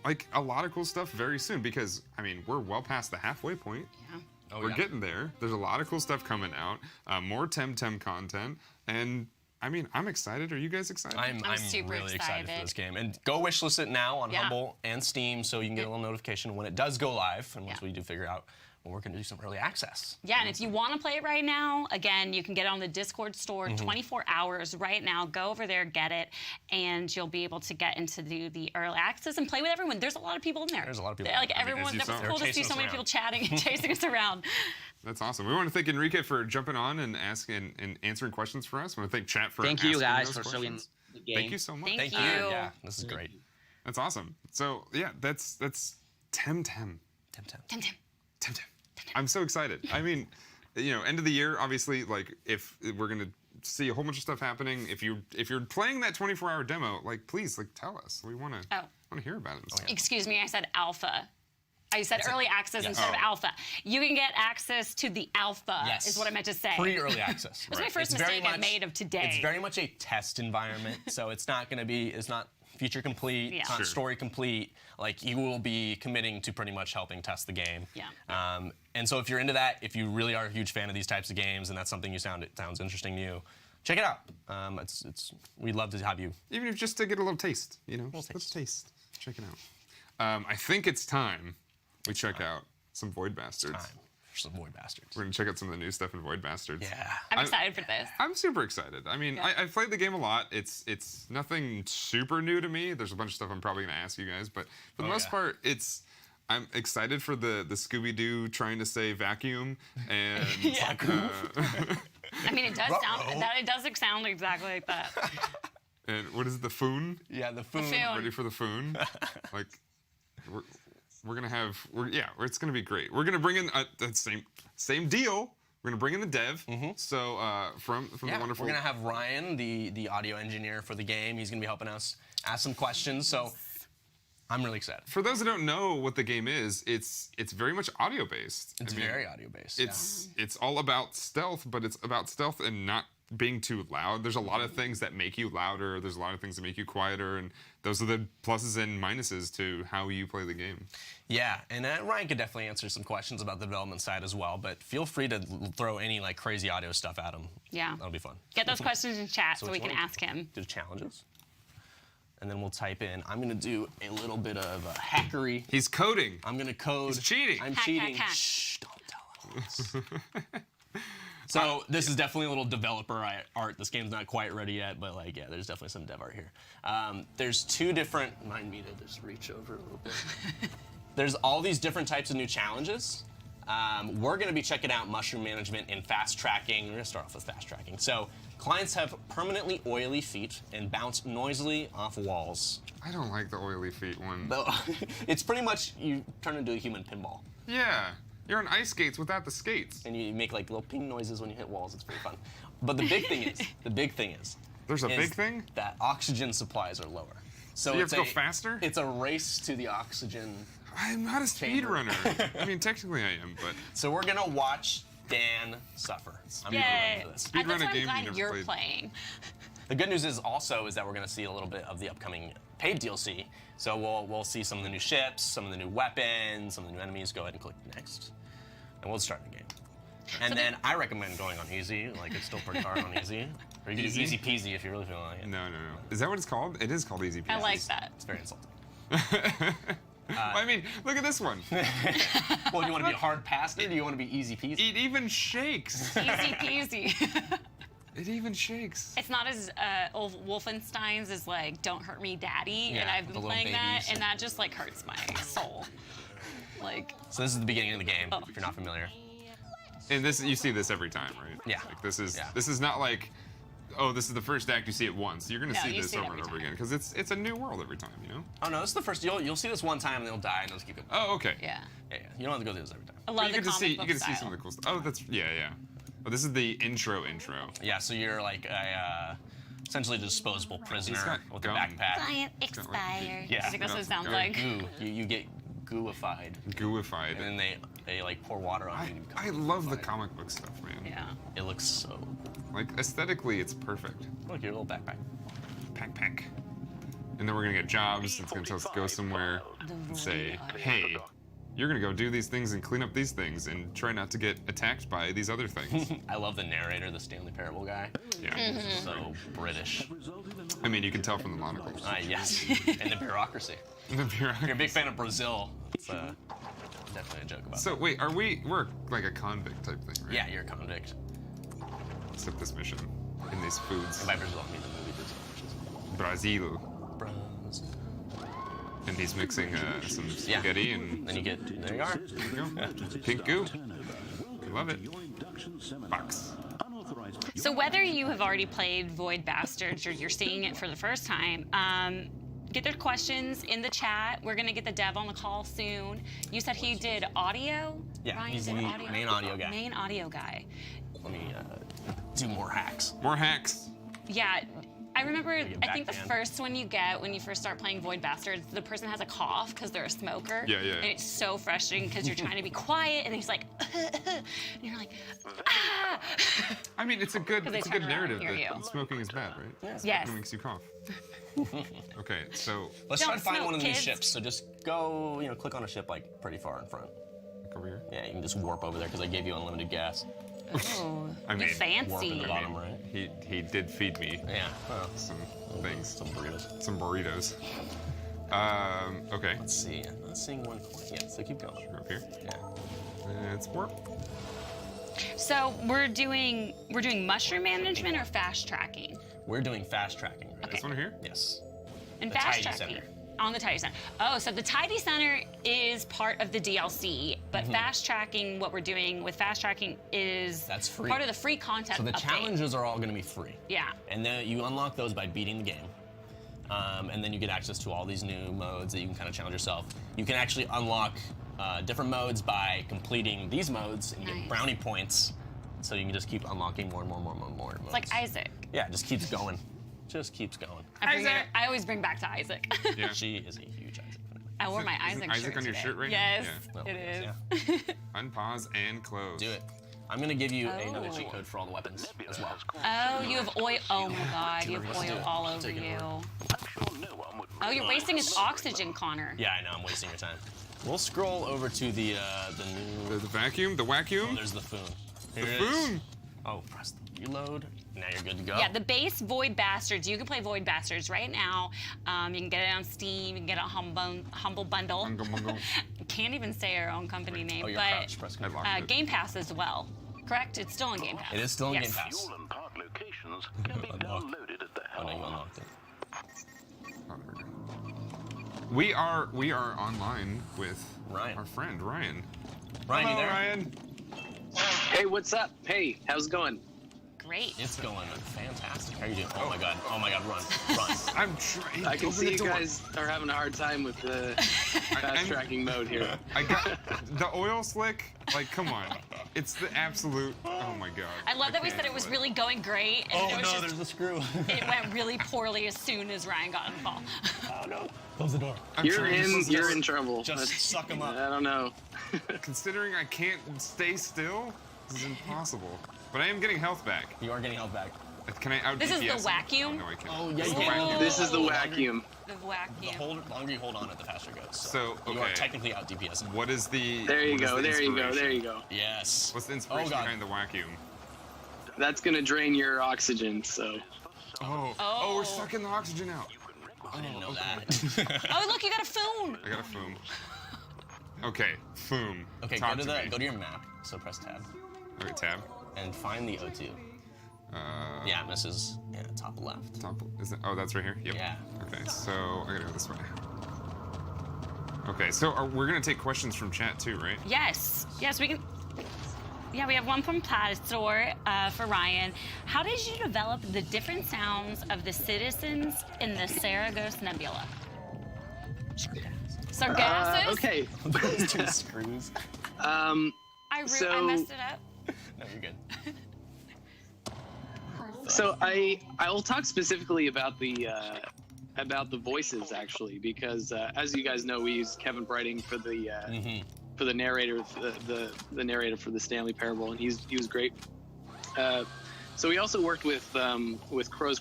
like a lot of cool stuff very soon because I mean we're well past the halfway point. Yeah. Oh, We're getting there. There's a lot of cool stuff coming out. More Temtem content, and I mean, I'm excited. Are you guys excited? I'm super really excited for excited. this game. And go wishlist it now on Yeah. Humble and Steam so you can get a little notification when it does go live. And once we do figure out when we're going to do some early access. Yeah, and if you want to play it right now, again, you can get it on the Discord store 24 hours right now. Go over there, get it, and you'll be able to get into the early access and play with everyone. There's a lot of people in there. There's a lot of people. Like I mean, everyone, as you that was saw. cool to They're see chasing so us many around. people chatting and chasing us around. That's awesome. We want to thank Enrique for jumping on and asking and answering questions for us. We want to thank chat for Thank you asking guys those for showing questions. the game. Thank you so much. Thank Thank you. you. Yeah, this is great. That's awesome. So yeah, that's Temtem. Temtem. Temtem. I'm so excited. I mean, end of the year, obviously, like if we're gonna see a whole bunch of stuff happening. If you're playing that 24-hour demo, like please, like tell us. We want to hear about it. And stuff. Excuse me, I said alpha. I said early access instead of alpha. You can get access to the alpha, is what I meant to say. Pre-early access. That's my first mistake I made of today. It's very much a test environment, so it's not feature complete, it's not story complete. Like you will be committing to pretty much helping test the game. Yeah. And so if you're into that, if you really are a huge fan of these types of games and that's something sounds interesting to you, check it out. We'd love to have you. Even if just to get a little taste, Let's taste. Check it out. I think it's time we check out some Void Bastards. Time for some Void Bastards. We're gonna check out some of the new stuff in Void Bastards. Yeah. I'm excited for this. I'm super excited. I mean, I've played the game a lot. It's nothing super new to me. There's a bunch of stuff I'm probably gonna ask you guys, but for the most part, I'm excited for the Scooby-Doo trying to say vacuum and I mean, it does sound exactly like that. and what is it, the Foon? Yeah, the Foon. Ready for the Foon? Like we're gonna have it's gonna be great. We're gonna bring in that same deal. We're gonna bring in the dev. So from the wonderful. We're gonna have Ryan, the audio engineer for the game. He's gonna be helping us ask some questions. So I'm really excited. For those that don't know what the game is, it's very much audio based. It's very audio based. It's all about stealth, but it's about stealth and not being too loud. There's a lot of things that make you louder. There's a lot of things that make you quieter, and those are the pluses and minuses to how you play the game. Yeah, and Ryan could definitely answer some questions about the development side as well, but feel free to throw any crazy audio stuff at him. Yeah. That'll be fun. Get those questions in chat so we can which one? ask him. Do the challenges. And then we'll type in, I'm going to do a little bit of hackery. He's coding. I'm going to code. He's cheating. I'm Hack, cheating. hack, hack. Shh, don't tell him. So this is definitely a little developer art. This game's not quite ready yet, but there's definitely some dev art here. There's two different, mind me to just reach over a little bit. There's all these different types of new challenges. We're gonna be checking out mushroom management and fast tracking. We're gonna start off with fast tracking. So clients have permanently oily feet and bounce noisily off walls. I don't like the oily feet one. It's pretty much you turn into a human pinball. Yeah. You're on ice skates without the skates. And you make little ping noises when you hit walls. It's pretty fun. But the big thing is, There's a big thing? that oxygen supplies are lower. So you have to go faster? It's a race to the oxygen. I'm not a speedrunner. I mean, technically I am, but So we're gonna watch Dan suffer. I'm Yay! really into this. Speedrun That's a why game I'm you glad never you're played. playing. The good news is that we're gonna see a little bit of the upcoming paid DLC. So we'll see some of the new ships, some of the new weapons, some of the new enemies. Go ahead and click next, and we'll start the game. And then I recommend going on easy. Like, it's still pretty hard on easy. Or you can do easy peasy if you really feel like it. No. Is that what it's called? It is called easy peasy. I like that. It's very insulting. I mean, look at this one. Well, do you want to be hard past it, or do you want to be easy peasy? It even shakes. Easy peasy. It even shakes. It's not as old Wolfenstein's is like "Don't Hurt Me, Daddy," Yeah, and I've with been the little playing that, babies. and that just like hurts my soul. Like, So this is the beginning of the game, if you're not familiar. And this, you see this every time, right? Yeah. Like this is Yeah. this is not like, oh, this is the first act. You see it once. You're gonna No, see you this see it over every and over time. again because it's a new world every time. You know. Oh no, this is the first. You'll see this one time, and they'll die, and they'll just keep going. Oh, okay. yeah. Yeah. You don't have to go through this every time. I But love you the get to comic see book you get to see style. some of the cool stuff. Oh, that's yeah. Oh, this is the intro. Yeah. So you're like a essentially a disposable prisoner got with a gum. backpack. Client expired. Yeah. I think that's what it sounds Go. like. Goo. You get gooified, Gooified. and then they like pour water on you. and you become I love the gooified. comic book stuff, man. Yeah. It looks so cool. Like aesthetically, it's perfect. Look, your little backpack. Pack. And then we're gonna get jobs. It's gonna tell us to go somewhere and say, hey, you're gonna go do these things and clean up these things and try not to get attacked by these other things. I love the narrator, the Stanley Parable guy. Yeah. So British. I mean, you can tell from the monocles. Yes. And the bureaucracy. The bureaucracy. You're a big fan of Brazil. It's definitely a joke about So wait, we're like a convict type thing, right? Yeah, you're a convict. Except this mission in these foods. And by Brazil, I mean the movie Brazil. Brazil. Brazil. And he's mixing some spaghetti and Then you get, there you are. there you go. Pink goo. I love it. Box. So whether you have already played Void Bastards or you're seeing it for the first time, get their questions in the chat. We're gonna get the dev on the call soon. You said he did audio? Yeah, Ryan he's did the audio? main audio guy. Main audio guy. Let me do more hacks. More hacks. Yeah. I remember, I think the backhand. first one you get when you first start playing Void Bastards, the person has a cough because they're a smoker. Yeah. And it's so frustrating because you're trying to be quiet and he's like, and you're like, ah! I mean, it's a good they it's a turn good around and narrative hear that you. smoking is bad, right? Yes. It makes you cough. Okay, so Let's Don't try to find smoke, one of the new kids. ships. So just go, click on a ship like pretty far in front. look over here. Yeah, you can just warp over there because I gave you unlimited gas. Oh, I mean, Warp in fancy. the bottom right. He did feed me Yeah. Well, some things, some burritos. some burritos. Okay. Let's see. I'm not seeing one quite yet, so keep going. Go up here. Yeah. It's warp. So we're doing mushroom management or fast tracking? We're doing fast tracking. Right? This one here. Yes. And The fast Tydy tracking. Center. On the Tydy Center. Oh, so the Tydy Center is part of the DLC, but Mm-hmm. fast tracking, what we're doing with fast tracking is That's free. part of the free content So the update. challenges are all going to be free. Yeah. And then you unlock those by beating the game. And then you get access to all these new modes that you can kind of challenge yourself. You can actually unlock different modes by completing these modes and Nice. get brownie points. So you can just keep unlocking more and more modes. It's like Isaac. Yeah, it just keeps going. Just keeps going. I always bring back to Isaac. Yeah. She is a huge Isaac fan. I wore my Isn't Isaac Isaac shirt on your today. shirt right now? Yes, No, it is. yeah. Unpause and close. Do it. I'm gonna give you another Oh. cheat code for all the weapons as well. Oh, you have oil. Oh my God, you have Let's do oil it. all over Take it you. over. Oh, you're wasting his oxygen, Connor. Yeah, I know. I'm wasting your time. We'll scroll over to the new. The vacuum, the Oh, vacuum. there's the Foon. The Here it is. Foon. Oh, press the reload. Now you're good to go. Yeah, the base Void Bastards. You can play Void Bastards right now. You can get it on Steam. You can get it on Humble Bundle. Bungle, bungle. Can't even say our own company name, Oh, you're but crouched. Press I control. locked it. Game Pass as well. Correct? It's still on Game Pass. It is still in Yes. Game Pass. Fuel and park locations can be Unlock. downloaded at the Oh, no, you helm. unlocked it. Oh, there we go. We are online with Ryan. our friend Ryan. Ryan, you Hello, there? Ryan. Hey, what's up? Hey, how's it going? Great. It's going fantastic. How are you doing? Oh my god. Oh my god. Run. Run. I'm trying. I can open see the you door. guys are having a hard time with the I'm- fast tracking mode here. I got the oil slick. Like, come on. It's the absolute. Oh my god. I love that we can't said it was do really going great, and it was just, there's a screw. it went really poorly as soon as Ryan got in the call. Oh no. Close the door. I'm You're trying. This is you're just- in trouble. Just That's- suck him up. I don't know. Considering I can't stay still, this is impossible. But I am getting health back. You are getting health back. Can I out This is the DPS? vacuum? Oh, no, I can't. Oh, yeah, This is you the can. vacuum. This is the vacuum. The The vacuum. longer you hold on it, the faster it goes. So, You are okay. technically out DPS. What is the? There you what is go. the There you go. There inspiration? you go. Yes. What's the inspiration God. behind the vacuum? That's gonna drain your oxygen. So Oh, we're sucking the oxygen out. I didn't know that. Oh, look, you got a phone. I got a foom. Okay, foom. Okay, Talk go to me. go to your map. So press tab Okay, tab. and find the O2. The Atmos is top left. Top. Is it? Oh, that's right here. Yep. Yeah. Okay, so I gotta go this way. Okay, so we're gonna take questions from chat too, right? Yes. Yes, we can. Yeah, we have one from Platistor for Ryan. How did you develop the different sounds of the citizens in the Saragos Nebula? Sargassus? okay. Those two screws. I So- messed it up. No, you're good. So I'll talk specifically about the voices actually, because as you guys know, we use Kevin Brighting for the narrator, the narrator for the Stanley Parable, and he was great. So we also worked with Crows,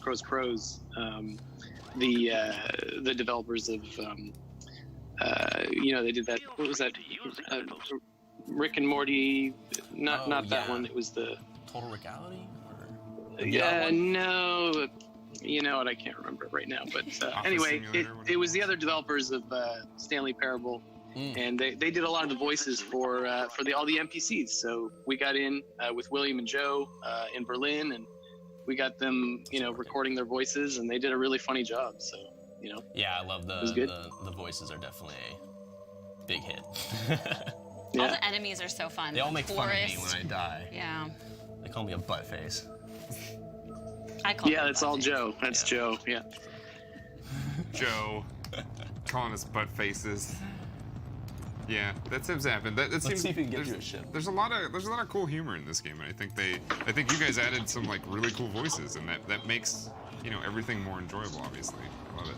the developers of they did that. What was that? Rick and Morty. Not that yeah. one. It was the. Total Reality? Yeah, no, you know what? I can't remember it right now. But anyway, it was the other developers of Stanley Parable, and they did a lot of the voices for all the NPCs. So we got in with William and Joe in Berlin, and we got them, recording their voices, and they did a really funny job. So Yeah, I love was good. the voices are definitely a big hit. All Yeah. the enemies are so fun. They all make fun of me Forest. when I die. Yeah. They call me a butt face. I call Yeah, them that's all buttons. Joe. That's Joe. Yeah. Joe, calling us butt faces. Yeah, that seems to happen. That seems. see if we can get there's- you a ship. There's a lot of cool humor in this game, and I think you guys added some like really cool voices, and that makes everything more enjoyable. Obviously, I love it.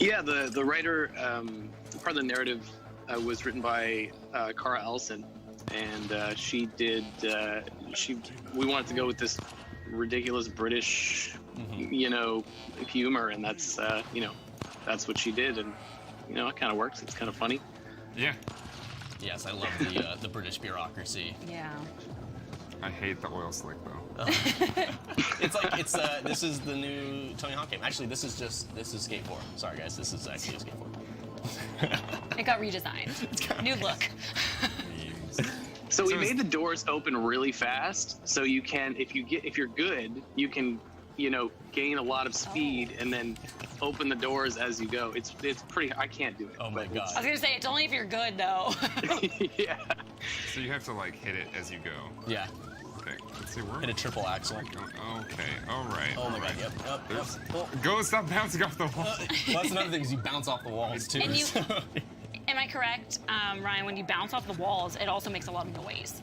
Yeah, the writer, part of the narrative was written by Cara Ellison, and she did. We wanted to go with this ridiculous British, humor, and that's that's what she did, and it kind of works. It's kind of funny. Yeah, Yes, I love the British bureaucracy. Yeah. I hate the oil slick though. This is the new Tony Hawk game. Actually, this is Skate 4. Sorry guys, this is actually a Skate 4. It got redesigned. New look. Memes. So we So is- made the doors open really fast, so you can, if you're good, you can, gain a lot of speed and then open the doors as you go. It's pretty. I can't do it. Oh my but god. I was gonna say it's only if you're good though. it's- yeah. So you have to like hit it as you go. Yeah. Okay, let's see where. Hit a triple axle. Okay, all right. Oh my all god, right. yep. There's- Oh. Go! Stop bouncing off the wall. Well, that's another thing is you bounce off the walls too. And you- so- Am I correct, Ryan? When you bounce off the walls, it also makes a lot of noise.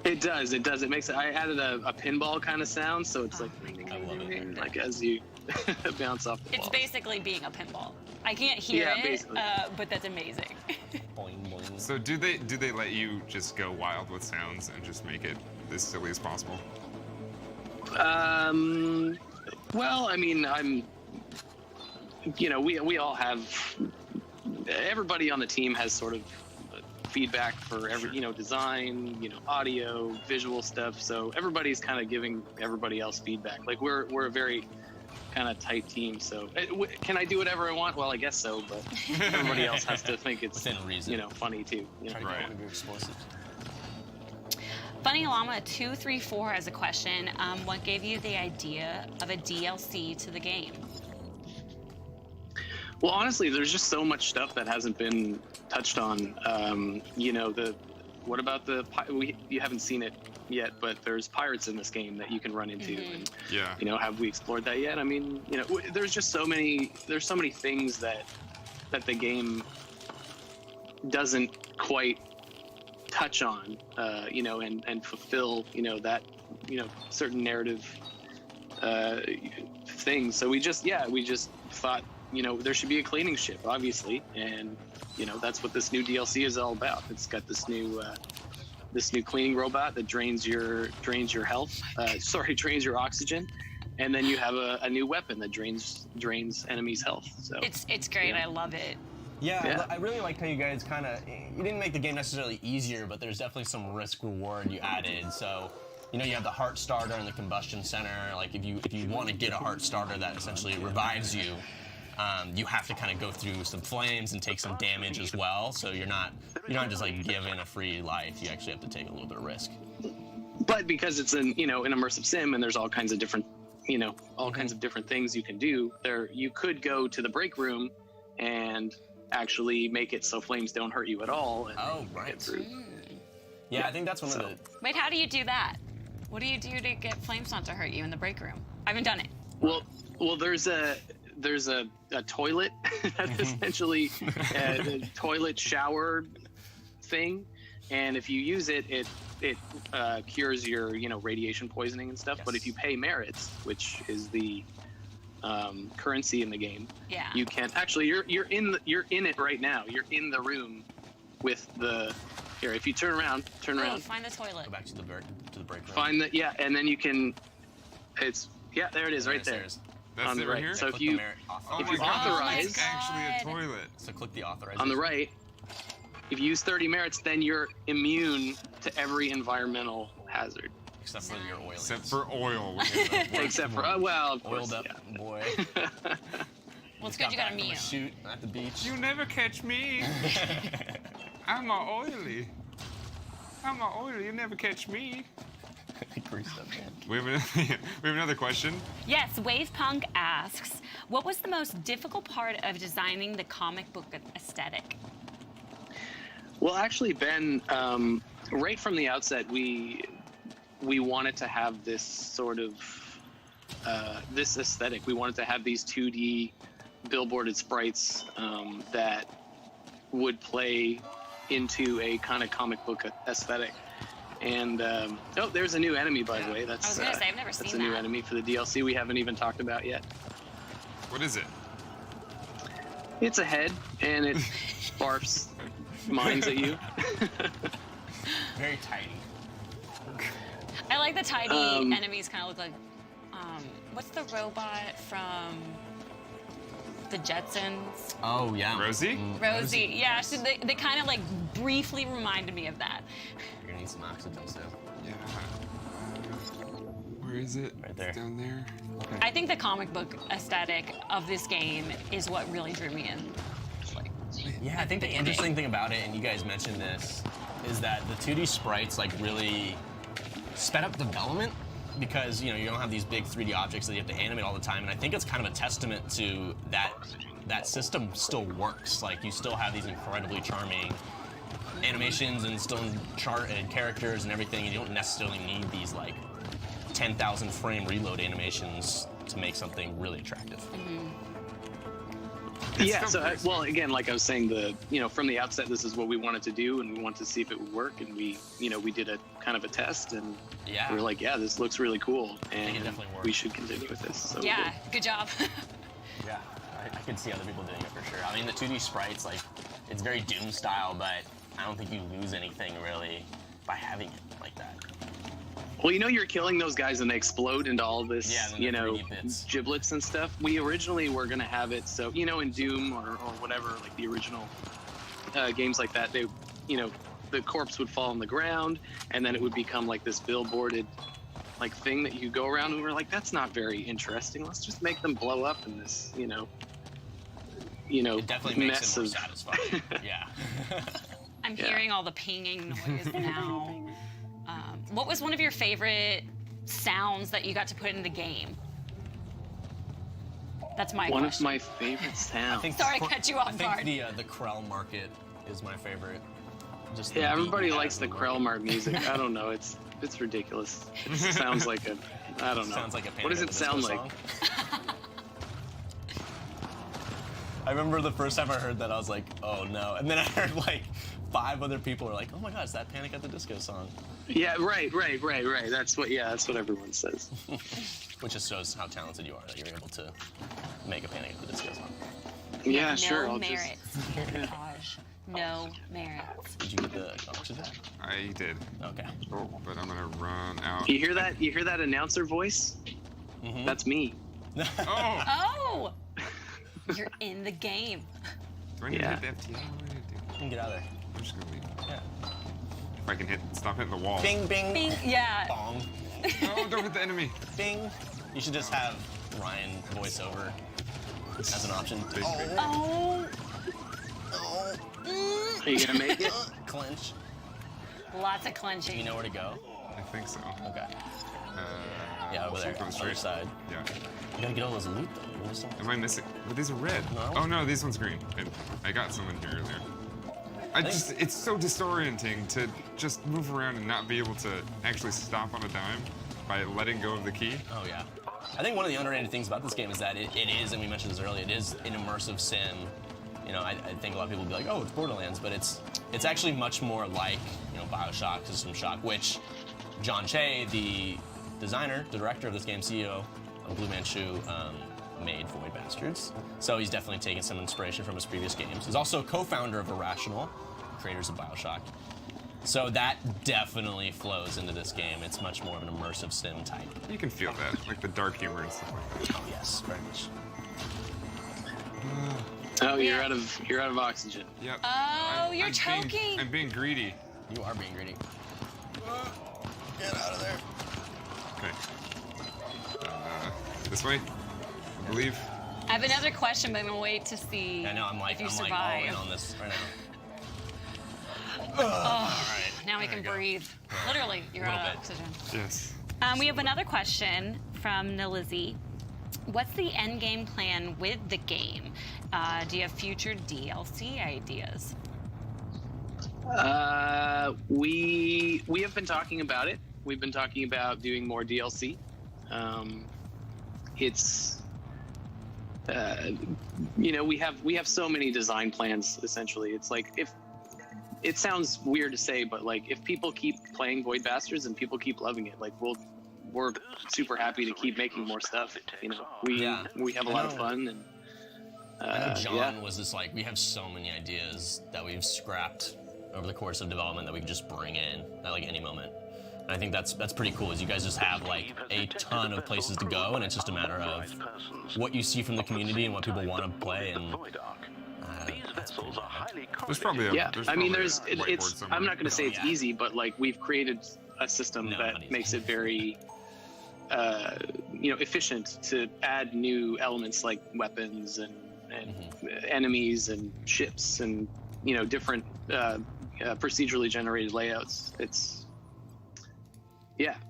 It does. It does. I added a pinball kind of sound, so it's like, I love it. like as you bounce off the It's walls. basically being a pinball. I can't hear Yeah, it, basically. but that's amazing. Boing, boing. So do they let you just go wild with sounds and just make it as silly as possible? Well, I mean, we all have. Everybody on the team has sort of feedback for every, design, audio, visual stuff. So everybody's kind of giving everybody else feedback. Like we're a very kind of tight team. So can I do whatever I want? Well, I guess so, but everybody else has to think it's Within reason. funny too. Try to Right. get one of your explosives. Funny Llama 234 has a question. What gave you the idea of a DLC to the game? Well, honestly, there's just so much stuff that hasn't been touched on. What about you haven't seen it yet, but there's pirates in this game that you can run into. And, Yeah. have we explored that yet? I mean, there's just so many things that the game doesn't quite touch on, and fulfill, that, certain narrative things. So we just thought, there should be a cleaning ship, obviously, and that's what this new DLC is all about. It's got this new this new cleaning robot that drains your health. Drains your oxygen, and then you have a new weapon that drains enemies' health. So it's great. Yeah. I love it. Yeah, I really like how you guys you didn't make the game necessarily easier, but there's definitely some risk reward you added. So, you know, you have the heart starter and the combustion center. Like if you want to get a heart starter that essentially revives you, you have to kind of go through some flames and take some damage as well. So you're not just like given a free life. You actually have to take a little bit of risk. But because it's an immersive sim and there's all kinds of different things you can do, you could go to the break room and actually make it so flames don't hurt you at all. And get through. Yeah, I think that's one of the... Wait, how do you do that? What do you do to get flames not to hurt you in the break room? I haven't done it. Well, there's a toilet that's essentially a toilet shower thing, and if you use it, it cures your radiation poisoning and stuff. Yes. But if you pay merits, which is the currency in the game, you can actually you're in it right now. You're in the room with the if you turn around. Find the toilet. Go back to the break room. Find the and then you can. There it is right there. That's on the right. Here? So if you authorize, it's actually a toilet. So click the authorize. On the right, if you use 30 merits, then you're immune to every environmental hazard. Except for your oil. Except for oil. Except for of course, oiled up boy. Well, it's good you got a meal. Shoot at the beach. You never catch me. I'm a oily. You never catch me. Greased up, man. We have another question. Yes, Wavepunk asks, what was the most difficult part of designing the comic book aesthetic? Well, actually, Ben, right from the outset, we wanted to have this sort of this aesthetic. We wanted to have these 2D billboarded sprites that would play into a kind of comic book aesthetic. And there's a new enemy, by the way. That's I was gonna say I've never seen that. That's a new enemy for the DLC we haven't even talked about yet. What is it? It's a head, and it barfs mines at you. Very tidy. I like the Tydy enemies kind of look like, what's the robot from the Jetsons? Oh, yeah. Rosie? Rosie, yeah. So they kind of like briefly reminded me of that. You're gonna need some oxygen soon. Yeah. Where is it? Right there. It's down there. Okay. I think the comic book aesthetic of this game is what really drew me in. Yeah, I think the interesting thing about it, and you guys mentioned this, is that the 2D sprites like really sped up development because you don't have these big 3D objects that you have to animate all the time, and I think it's kind of a testament to that system still works. Like you still have these incredibly charming animations and still and characters and everything, and you don't necessarily need these like 10,000 frame reload animations to make something really attractive. Mm-hmm. Yeah, so again, like I was saying, from the outset, this is what we wanted to do, and we wanted to see if it would work, and we did a kind of a test, and we were like, yeah, this looks really cool, and we should continue with this. So yeah, good job. Yeah, I could see other people doing it for sure. I mean, the 2D sprites, like, it's very Doom style, but I don't think you lose anything really by having it like that. Well, you're killing those guys and they explode into all this, giblets and stuff. We originally were going to have it so, in Doom or whatever, like the original games like that, they, the corpse would fall on the ground and then it would become like this billboarded like thing that you go around, and we were like, that's not very interesting. Let's just make them blow up in this, it definitely makes it more satisfying. Yeah. I'm hearing all the pinging noise now. What was one of your favorite sounds that you got to put in the game? That's my question. One of my favorite sounds. Sorry, I cut you off guard. I think the Krell market is my favorite. Just everybody likes the Krell market music. I don't know. It's ridiculous. It sounds like I don't know. Sounds like a what does it sound like? I remember the first time I heard that, I was like, oh no. And then I heard like 5 other people were like, oh my god, it's that Panic at the Disco song. Yeah, right. That's what everyone says. Which just shows how talented you are, that you're able to make a Panic at the Disco song. Yeah, No sure. I'll merits. Danatage. No merits. Did you get the oxygen? I did. Okay. Oh, but I'm gonna run out. You hear that? You hear that announcer voice? Mm-hmm. That's me. Oh! Oh! You're in the game. Do I need Yeah. to hit the FTL? What do I need to do? You can get out of there. I'm just gonna leave. Yeah. If I can stop hitting the wall. Bing, bing, Bing. Yeah. bong, Oh, don't hit the enemy. bing. You should just have Ryan voiceover as an option. Bing, bing. Oh. Oh. Are you gonna make it? Clinch. Lots of Do clenching. you know where to go? I think so. Okay. Uh, Yeah, over there. Go Other straight. side. Yeah. You gotta get all those loot though. You missing? Am I missing? But these are red. No. Oh no, these one's green. I got some in here earlier. It's so disorienting to just move around and not be able to actually stop on a dime by letting go of the key. Oh yeah. I think one of the underrated things about this game is that it is, and we mentioned this earlier, it is an immersive sim. You know, I think a lot of people will be like, oh, it's Borderlands, but it's actually much more like, you know, Bioshock, System Shock, which John Che, the designer, the director of this game, CEO of Blue Manchu, made Void Bastards. So he's definitely taken some inspiration from his previous games. He's also co-founder of Irrational, creators of Bioshock. So that definitely flows into this game. It's much more of an immersive sim type. You can feel that, like the dark humor and stuff like that. Oh yes, very much. Oh, you're out of oxygen. Yep. Oh, you're choking. I'm being greedy. You are being greedy. Get out of there. Okay. This way, I believe. I have another question, but I'm gonna wait to see I know, if you I'm survive. like all in on this right now. Now we can breathe. Literally, you're out of bit. oxygen. Yes. We have another question from Nilizzy. What's the end game plan with the game? Do you have future DLC ideas? We have been talking about it. We've been talking about doing more DLC. It's you know, we have so many design plans. Essentially, it's like, if it sounds weird to say, but like if people keep playing Void Bastards and people keep loving it, like we're super happy to keep making more stuff. You know, we have a lot of fun, and I know John was just like, we have so many ideas that we've scrapped over the course of development that we can just bring in at like any moment. And I think that's pretty cool, is you guys just have like a ton of places to go, and it's just a matter of what you see from the community and what people want to play. And There's probably a. I mean, it's. I'm not going to say it's easy, but like we've created a system that makes it very, you know, efficient to add new elements like weapons and enemies and ships and, you know, different procedurally generated layouts.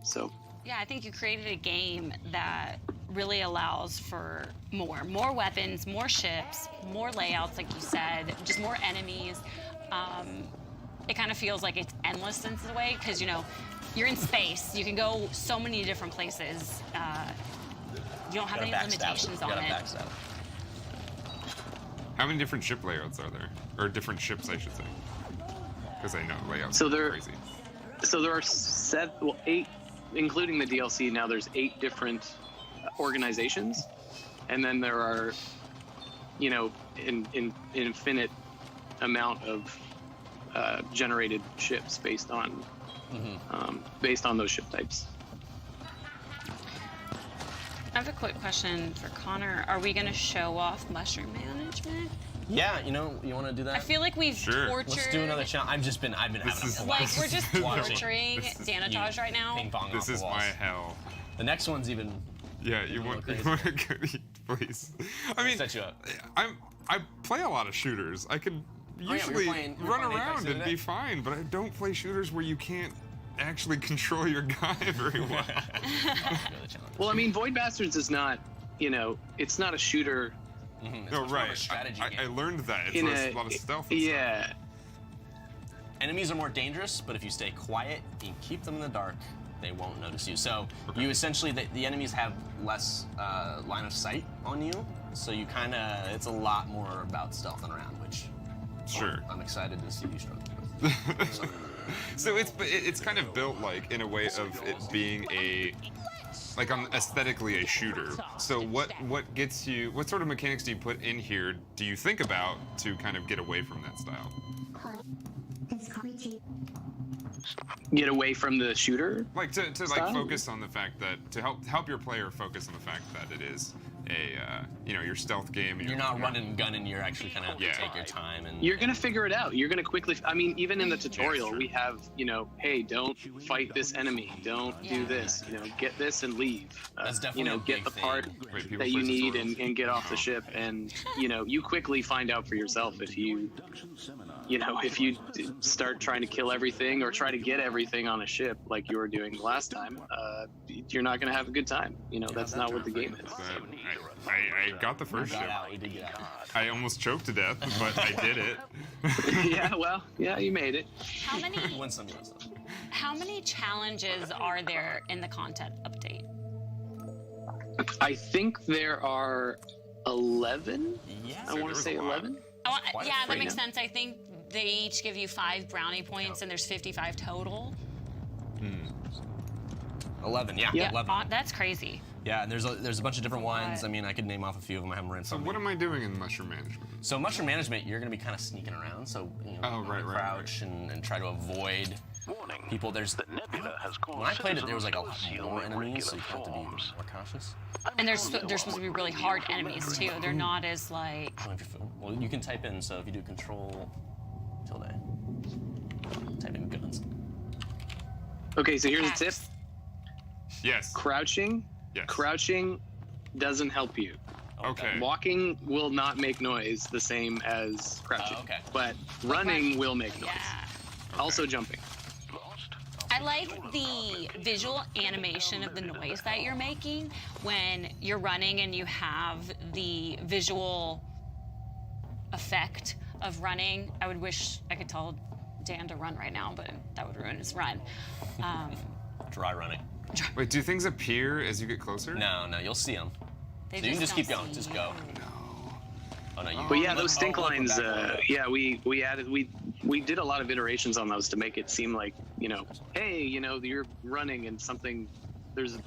So. Yeah, I think you created a game that really allows for more weapons, more ships, more layouts, like you said, just more enemies. It kind of feels like it's endless in a way, because, you know, you're in space. You can go so many different places. You don't have any limitations on it. How many different ship layouts are there? Or different ships, I should say. Because I know layouts So are there- crazy. So there are 8, including the DLC. Now there's 8 different organizations, and then there are, you know, an infinite amount of generated ships based on those ship types. I have a quick question for Connor. Are we going to show off mushroom management? yeah, you know, you want to do that? I feel like we've tortured. Let's do another challenge. I've been having a blast. Like, we're just torturing This is Danatage right now. Ping pong This off the is walls. my hell. The next one's even. Yeah, you want to go, please. I mean, set you up. I play a lot of shooters. I could you're usually playing run Apex around the and other be day? fine, but I don't play shooters where you can't actually control your guy very well. Well, I mean, Void Bastards is not, you know, it's not a shooter. No, much more of a right. strategy I game. learned that. In It's a lot of stealth. And Yeah. Enemies are more dangerous, but if you stay quiet and keep them in the dark, they won't notice you. So you essentially, the enemies have less line of sight on you, so you kind of, it's a lot more about stealthing around, which Sure. I'm excited to see you struggle with. So it's kind of built like in a way of it being a like aesthetically a shooter. So what gets you? What sort of mechanics do you put in here? Do you think about to kind of get away from that style? Get away from the shooter? Like to like focus on the fact that to help your player focus on the fact that it is a your stealth game. And you're not running and gunning. You're actually kind of take your time and. You're gonna figure it out. You're gonna quickly. I mean, even in the tutorial, we have hey, don't fight this enemy. Don't do this. Get this and leave. That's definitely get the part that you need and get off the ship. And you quickly find out for yourself if you start trying to kill everything or try to get everything on a ship like you were doing last time, you're not going to have a good time. That's not what the game is. I got the first ship. I almost choked to death, but I did it. You made it. How many challenges are there in the content update? I think there are 11. Yeah, I want to say 11. That makes sense. I think they each give you 5 brownie points, and there's 55 total. 11, yeah. 11. That's crazy. Yeah, and there's a bunch of different ones. I mean, I could name off a few of them. I haven't written some. So what am I doing in mushroom management? So mushroom management, you're going to be kind of sneaking around. So crouch and try to avoid people. When I played it, there was like a lot more enemies, so you have to be more cautious. And they're supposed to be really hard enemies too. They're not as like. Well, you can type in. So if you do Control tilde, type in guns. Okay, so here's a tip. Yes. Crouching. Yes. Crouching doesn't help you. Okay. Walking will not make noise the same as crouching. But running will make noise. Yeah. Also jumping. I like the visual animation of the noise that you're making when you're running and you have the visual effect of running. I would wish I could tell Dan to run right now, but that would ruin his run. Dry running. Wait, do things appear as you get closer? No, you'll see them. So you can just keep going. Just go. Oh no. But yeah, those stink lines. We did a lot of iterations on those to make it seem like hey, you're running and something. There's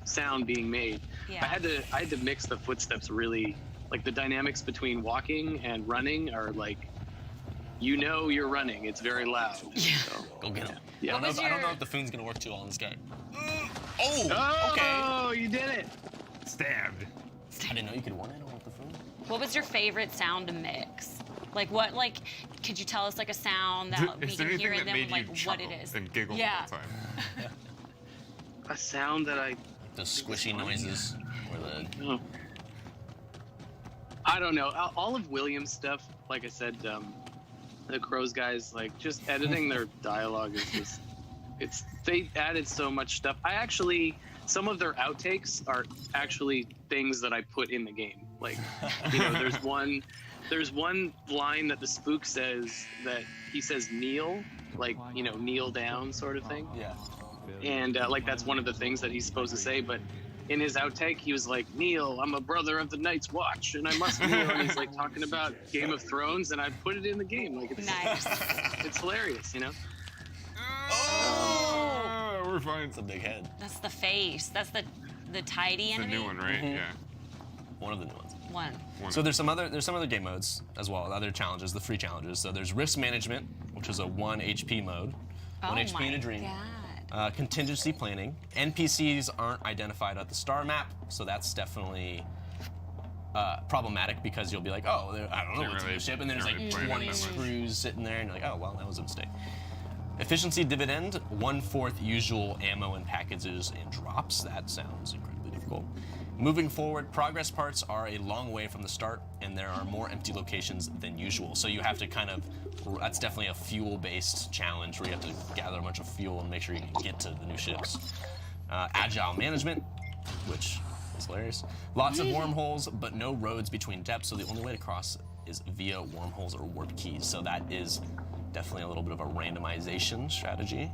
sound being made. Yeah. I had to mix the footsteps really. Like the dynamics between walking and running are like, you're running. It's very loud. Yeah. So, go get him. Yeah. I don't know if the foon's gonna work too well on this guy. Oh, you did it. Stabbed. I didn't know you could one-hit him with the foon. What was your favorite sound to mix? Could you tell us like a sound that we can hear and then like what it is? And giggle all the time. A sound that the squishy noises or I don't know. All of Williams' stuff, like I said, the Crows guys, like just editing their dialogue is just, they added so much stuff. Some of their outtakes are actually things that I put in the game. Like, there's one line that the spook says that he says kneel, like, kneel down sort of thing. Yeah. And like that's one of the things that he's supposed to say, but in his outtake, he was like, "Kneel, I'm a brother of the Night's Watch, and I must kneel." And he's like talking about Game of Thrones, and I put it in the game. Like it's Nice. It's hilarious, Oh, we're fine. It's a big head. That's the face. That's the Tydy enemy. The new one, right? Yeah. One of the new ones. One. So there's some other game modes as well, other challenges, the free challenges. So there's Risk Management, which is a 1 HP mode. 1 HP in a dream. Contingency planning. NPCs aren't identified at the star map, so that's definitely problematic because you'll be like, oh, I don't know what's in the ship, and there's like 20 screws sitting there, and you're like, oh, well, that was a mistake. Efficiency dividend, 1/4 usual ammo and packages and drops. That sounds incredibly difficult. Moving forward, progress parts are a long way from the start, and there are more empty locations than usual. So you have to that's definitely a fuel-based challenge where you have to gather a bunch of fuel and make sure you can get to the new ships. Agile management, which is hilarious. Lots of wormholes, but no roads between depths, so the only way to cross is via wormholes or warp keys. So that is definitely a little bit of a randomization strategy.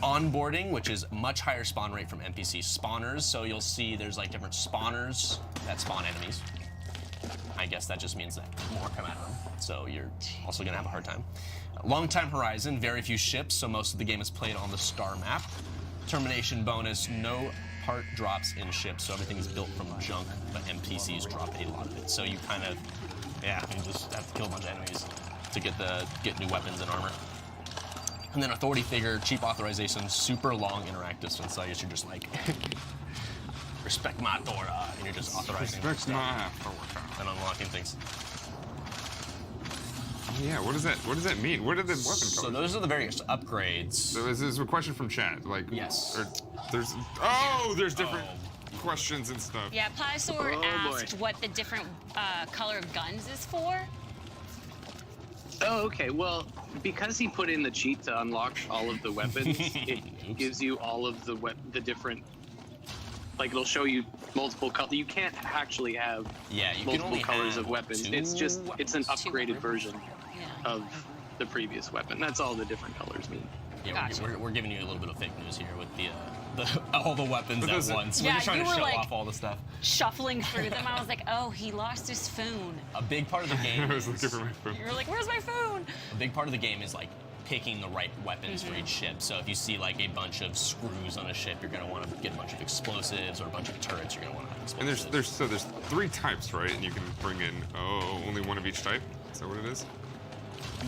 Onboarding, which is much higher spawn rate from NPC spawners. So you'll see there's like different spawners that spawn enemies. I guess that just means that more come at them. So you're also gonna have a hard time. Long time horizon, very few ships, so most of the game is played on the star map. Termination bonus, no part drops in ships, so everything is built from junk, but NPCs drop a lot of it. So you kind of, you just have to kill a bunch of enemies to get new weapons and armor. And then authority figure, cheap authorization, super long interactive, so I guess you're just like, respect my Dora, and you're just authorizing Respect my and unlocking things. Yeah, what does that mean? What are the weapon colors? So those are the various upgrades. So this is a question from chat. Like, yes. There's different questions and stuff. Yeah, Pliosaur asked what the different color of guns is for. Oh, okay. Well, because he put in the cheat to unlock all of the weapons, it gives you all of the different. Like, it'll show you multiple colors. You can't actually have multiple colors of weapons. It's an upgraded version of the previous weapon. That's all the different colors mean. Yeah, we're giving you a little bit of fake news here with all the weapons at once. Yeah, we're just trying to show like, off all the stuff. Shuffling through them, I was like, oh, he lost his phone. A big part of the game I was looking for my phone. You were like, where's my phone? A big part of the game is like picking the right weapons for each ship. So if you see like a bunch of screws on a ship, you're gonna want to get a bunch of explosives, or a bunch of turrets, you're gonna want to have explosives. And there's 3 types, right? And you can bring in only one of each type. Is that what it is?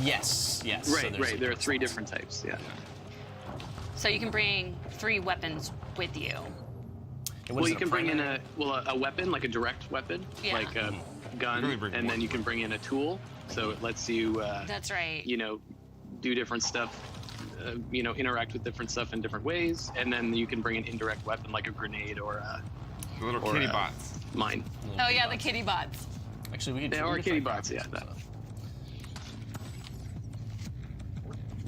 Yes. Right. There are 3 different types. Yeah. So you can bring 3 weapons with you. Well, you can bring in a weapon, like a direct weapon, like a gun, and then you can bring in a tool. So it lets you. That's right. Do different stuff. Interact with different stuff in different ways, and then you can bring an indirect weapon, like a grenade or the little kitty bots. Mine. Oh yeah, the kitty bots. Actually, they are kitty bots. Yeah.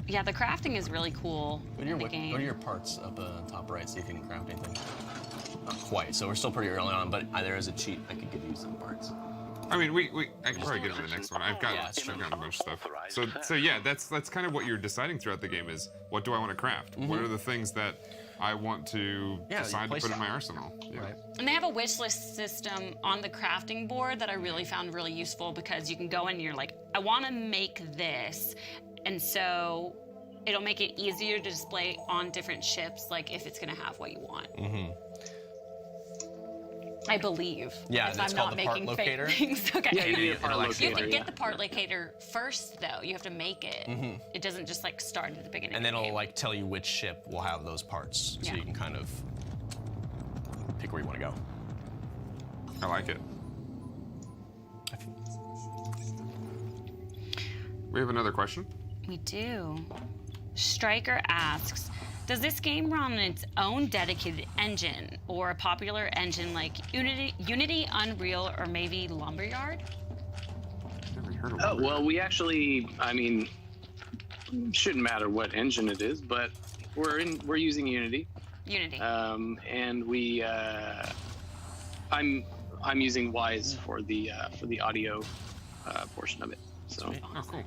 Yeah, the crafting is really cool. Go to your parts up top right, see if you can craft anything. Not quite, so we're still pretty early on, but there is a cheat that could give you some parts. I mean, I can probably get to the next one. I've got a bunch of stuff. So yeah, that's kind of what you're deciding throughout the game is, what do I want to craft? What are the things that I want to decide to put in my arsenal? Yeah. Right. And they have a wish list system on the crafting board that I really found really useful, because you can go in and you're like, I want to make this, and so it'll make it easier to display on different ships, like if it's going to have what you want. I believe. Yeah, if it's I'm called not the part making locator. fake things. Okay. Yeah, you need a part locator. You have to get the part locator first, though. You have to make it. It doesn't just like start at the beginning. And then it'll like tell you which ship will have those parts, so you can kind of pick where you want to go. I like it. We have another question. We do. Striker asks, does this game run on its own dedicated engine, or a popular engine like Unity, Unreal, or maybe Lumberyard? Never heard of Oh, well, we actually, shouldn't matter what engine it is, but we're using Unity. Unity. And we, I'm using Wise for the audio portion of it. So. Oh, cool.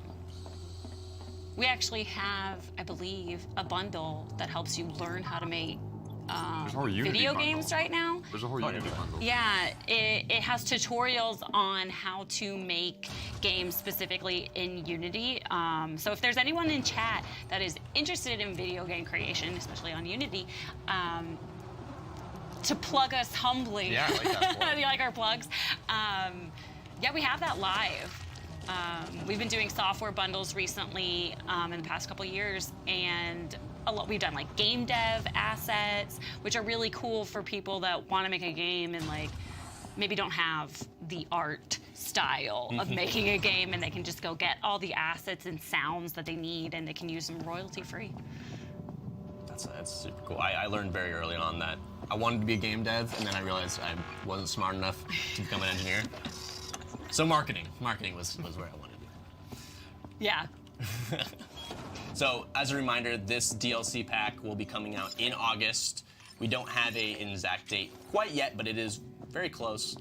We actually have, I believe, a bundle that helps you learn how to make There's a whole Unity video bundle. games right now. There's a whole Unity bundle. Yeah, it has tutorials on how to make games specifically in Unity. So if there's anyone in chat that is interested in video game creation, especially on Unity, to plug us humbly. Yeah, I like that plug. You like our plugs? Yeah, we have that live. We've been doing software bundles recently in the past couple years, and we've done like game dev assets, which are really cool for people that want to make a game and like maybe don't have the art style of making a game, and they can just go get all the assets and sounds that they need, and they can use them royalty free. That's super cool. I learned very early on that I wanted to be a game dev, and then I realized I wasn't smart enough to become an engineer. So marketing was where I wanted to be. Yeah. So as a reminder, this DLC pack will be coming out in August. We don't have an exact date quite yet, but it is very close.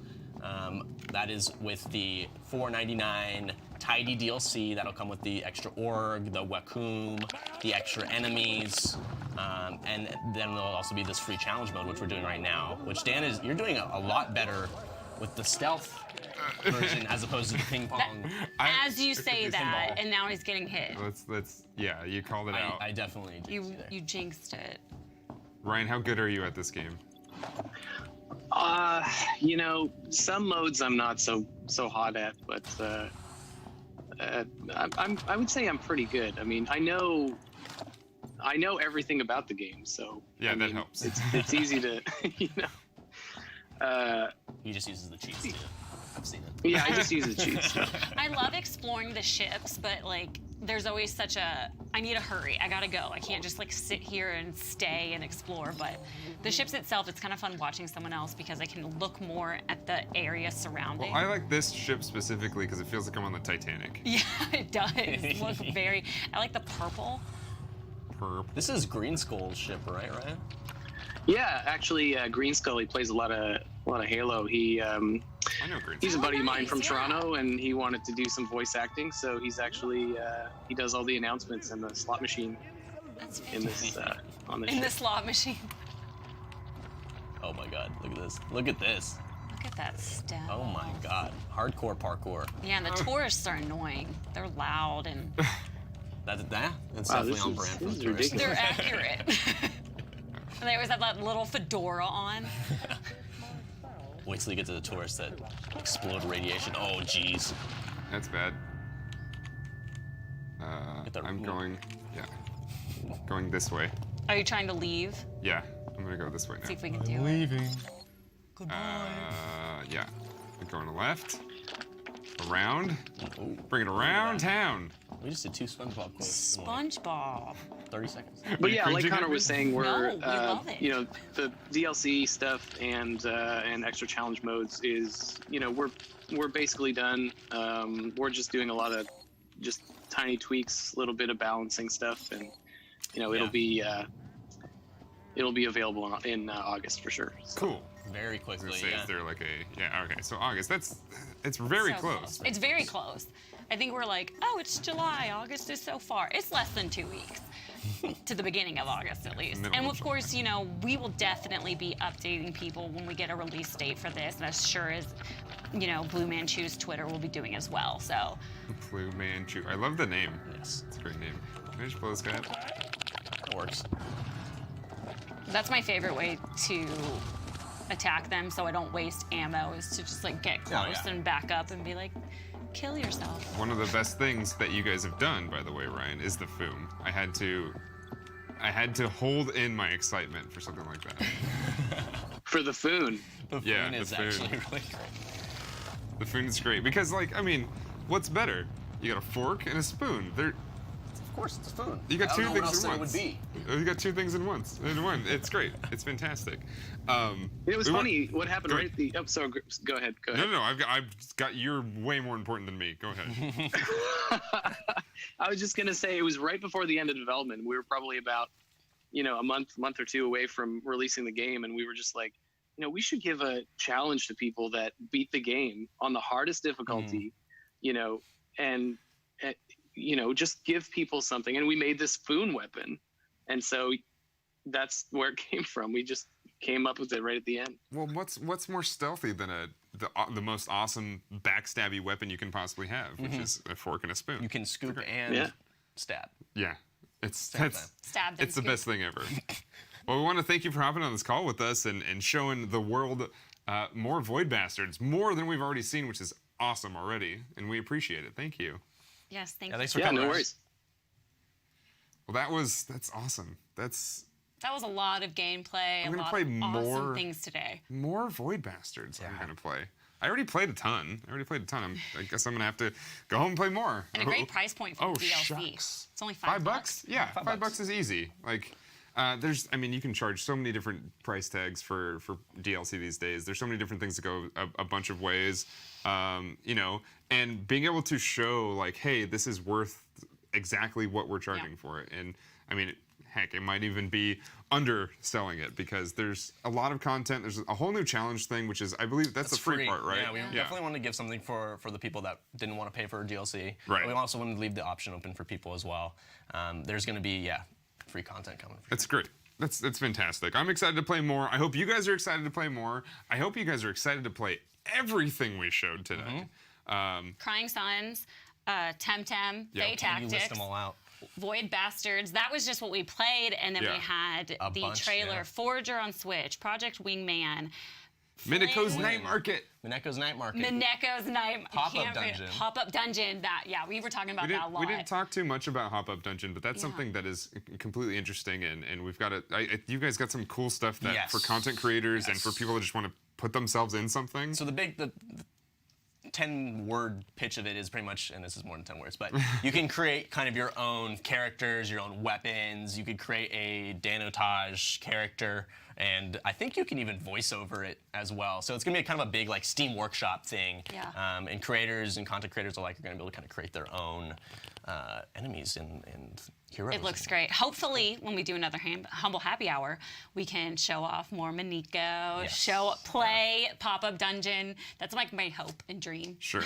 That is with the $4.99 Tydy DLC. That'll come with the extra org, the Wacom, the extra enemies, and then there'll also be this free challenge mode, which we're doing right now. Which Dan you're doing a lot better with the stealth version as opposed to the ping pong. As you say that, and now he's getting hit. Yeah, you called it out. I definitely jinxed You jinxed it. Ryan, how good are you at this game? You know, some modes I'm not so hot at, but I would say I'm pretty good. I mean, I know everything about the game, so yeah, I that mean, helps. It's easy to, you know. He just uses the cheats. I've seen it. Yeah, I just use the cheats. I love exploring the ships, but like there's always such a I need to hurry. I gotta go. I can't just like sit here and stay and explore. But the ships itself, it's kind of fun watching someone else because I can look more at the area surrounding. Well, I like this ship specifically because it feels like I'm on the Titanic. Yeah, it does. Look very. I like the purple. Perp. This is Green Skull's ship, right, Ryan? Yeah, actually, Green Skull, he plays a lot of Halo. He I know Green. he's a Oh, buddy of mine nice, from yeah. Toronto, and he wanted to do some voice acting, so he's actually he does all the announcements in the slot machine That's in fantastic. this on this In ship. the slot machine. Oh my God, look at this. Look at this. Look at that step. Oh my God, hardcore parkour. Yeah, and the tourists are annoying. They're loud and That's Wow, definitely this on is- brand for this the is tourists. ridiculous. they're accurate. And they always have that little fedora on. Wait till you get to the tourists that explode radiation. Oh, jeez. That's bad. Get that- I'm going. Yeah. Going this way. Are you trying to leave? Yeah. I'm gonna go this way See now. if we can do it. Leaving. Yeah. I'm going left. Around. Oh, Bring it around town. we just did 2 SpongeBob quotes in like SpongeBob. 30 seconds. But yeah, like cringing Connor at was me? saying, we're No, we love it. you know, the DLC stuff and extra challenge modes is, you know, we're basically done. We're just doing a lot of just tiny tweaks, a little bit of balancing stuff, and you know, it'll be available in August for sure. So. Cool. Very I was quickly, gonna say, yeah. is there like a yeah? Okay, so August. It's very So close. It's very close. I think we're like, oh, it's July. August is so far. It's less than 2 weeks to the beginning of August, at least. Middle And of of course, you know, we will definitely be updating people when we get a release date for this, and as sure as, you know, Blue Manchu's Twitter will be doing as well. So Blue Manchu. I love the name. Yes, It's a great name. Can I just blow this guy up? that works. that's my favorite way to attack them, so I don't waste ammo. Is to just like get close yeah. and back up and be like, kill yourself. One of the best things that you guys have done, by the way, Ryan, is the foom. I had to hold in my excitement for something like that. For the Foon. The Yeah, food is the food. actually really great. The foom is great because, like, I mean, what's better? You got a fork and a spoon. Of course, it's food. You got I two don't know what things else in it once. would be. You got two things in one. It's great. It's fantastic. It was we want- funny what happened Go right ahead. at the. Oh, sorry. Go ahead. Go ahead. No, I've got you're way more important than me. Go ahead. I was just gonna say it was right before the end of development. We were probably about, you know, a month or two away from releasing the game, and we were just like, you know, we should give a challenge to people that beat the game on the hardest difficulty, you know, and you know, just give people something. And we made this Foon weapon, and so that's where it came from. We just came up with it right at the end. Well, what's more stealthy than the most awesome backstabby weapon you can possibly have, which is a fork and a spoon? You can scoop and Yeah. stab. Yeah, it's Same that's thing. Stab them. it's the best thing ever. Well, we want to thank you for hopping on this call with us and showing the world more Void Bastards, more than we've already seen, which is awesome already, and we appreciate it. Thank you. Yes, thank Yeah, you. thanks for Yeah, coming. no Ryan. worries. Well, that's awesome. That was a lot of gameplay, I'm a gonna lot play of more- awesome things today. more Void Bastards. I'm gonna play. I already played a ton. I guess I'm gonna have to go home and play more. And a great price point for Oh, the DLC. shucks. It's only $5. Yeah, $5 $5 is easy. Like, I mean, you can charge so many different price tags for DLC these days. There's so many different things that go a bunch of ways, you know, and being able to show like, hey, this is worth exactly what we're charging for it. And I mean, heck, it might even be underselling it because there's a lot of content. There's a whole new challenge thing, which is, I believe that's the free part, right? Yeah, we definitely wanted to give something for the people that didn't want to pay for a DLC. Right. But we also wanted to leave the option open for people as well. There's going to be, free content coming. That's great. That's fantastic. I'm excited to play more. I hope you guys are excited to play more. I hope you guys are excited to play everything we showed today. Crying Sons. Temtem, Fae You Tactics, list them all out. Void Bastards. That was just what we played, and then we had A the bunch, trailer, yeah. Forager on Switch, Project Wingman, Mineko's Flynn. Night Market. Mineko's Night Market. Mineko's Night Popup Dungeon. Popup Dungeon. We were talking about that a lot. We didn't talk too much about Popup Dungeon, but that's something that is completely interesting, and we've got you guys got some cool stuff that for content creators and for people that just want to put themselves in something. So the 10-word pitch of it is pretty much, and this is more than 10 words, but you can create kind of your own characters, your own weapons. You could create a Danotage character, and I think you can even voice over it as well. So it's gonna be kind of a big like Steam Workshop thing. Yeah. And creators and content creators alike are gonna be able to kind of create their own enemies and heroes. It looks great. Hopefully, when we do another Humble Happy Hour, we can show off more Mineko, play Pop-Up Dungeon. That's like my hope and dream. Sure.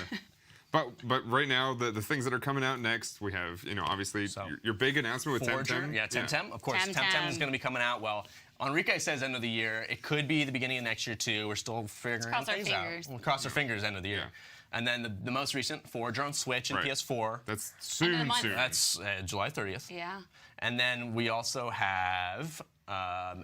But right now, the things that are coming out next, we have, obviously, your big announcement with Forager. Temtem. Yeah, Temtem. Of course, Temtem is going to be coming out. Well, Enrique says end of the year. It could be the beginning of next year, too. We're still figuring things out. We'll cross our fingers end of the year. Yeah. And then the most recent, Forager on Switch and PS4. That's soon. That's July 30th. Yeah. And then we also have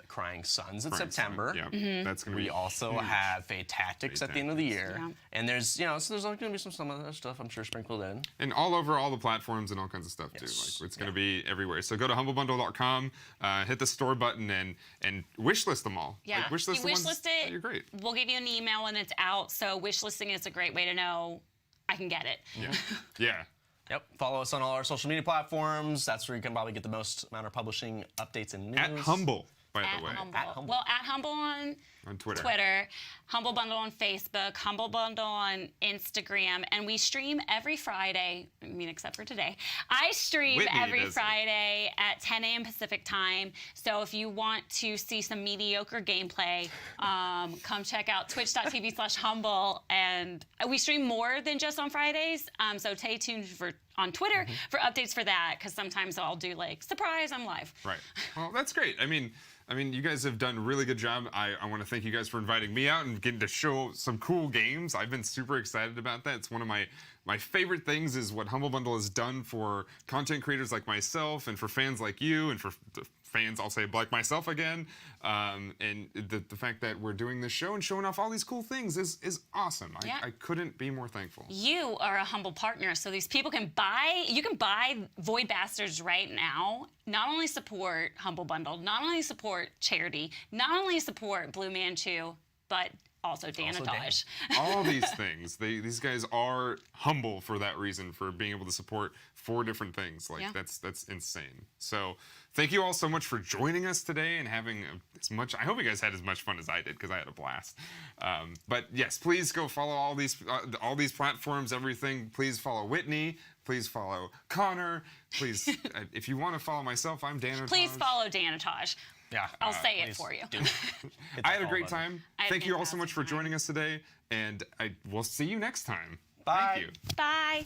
Crying Suns in September. Yeah, that's gonna be. We also have Fae Tactics at the end of the year. Yeah. And there's, so there's going to be some other stuff I'm sure sprinkled in. And all over all the platforms and all kinds of stuff too. Like it's going to be everywhere. So go to humblebundle.com, hit the store button, and wishlist them all. Yeah. Like, wishlist you the ones wishlist that it. You're great. We'll give you an email when it's out. So wishlisting is a great way to know I can get it. Yeah. Yeah. Yep. Follow us on all our social media platforms. That's where you can probably get the most amount of publishing updates and news. At Humble, by At the way. Humble. Well, at Humble on Twitter. Humble Bundle on Facebook, Humble Bundle on Instagram, and we stream every Friday. I mean, except for today. I stream Whitney every does Friday at 10 a.m. Pacific time. So if you want to see some mediocre gameplay, come check out twitch.tv/humble. And we stream more than just on Fridays. So stay tuned on Twitter for updates for that, because sometimes I'll do like, surprise, I'm live. Right. Well, that's great. I mean, you guys have done a really good job. I want to thank you guys for inviting me out and getting to show some cool games. I've been super excited about that. It's one of my favorite things is what Humble Bundle has done for content creators like myself and for fans like you and for fans, I'll say, like myself again. And the fact that we're doing this show and showing off all these cool things is awesome. Yeah. I couldn't be more thankful. You are a Humble partner, so these people can buy Void Bastards right now. Not only support Humble Bundle, not only support charity, not only support Blue Manchu, but also Danotage. All these things. These guys are humble for that reason, for being able to support 4 different things. Like that's insane. So thank you all so much for joining us today and having as much. I hope you guys had as much fun as I did, because I had a blast. But yes, please go follow all these platforms. Everything. Please follow Whitney. Please follow Connor. Please, if you want to follow myself, I'm Danotage. Please follow Danotage. Yeah, I'll say it for you. I had a great time. Thank you all so much for joining us today, and we'll see you next time. Bye. Thank you. Bye.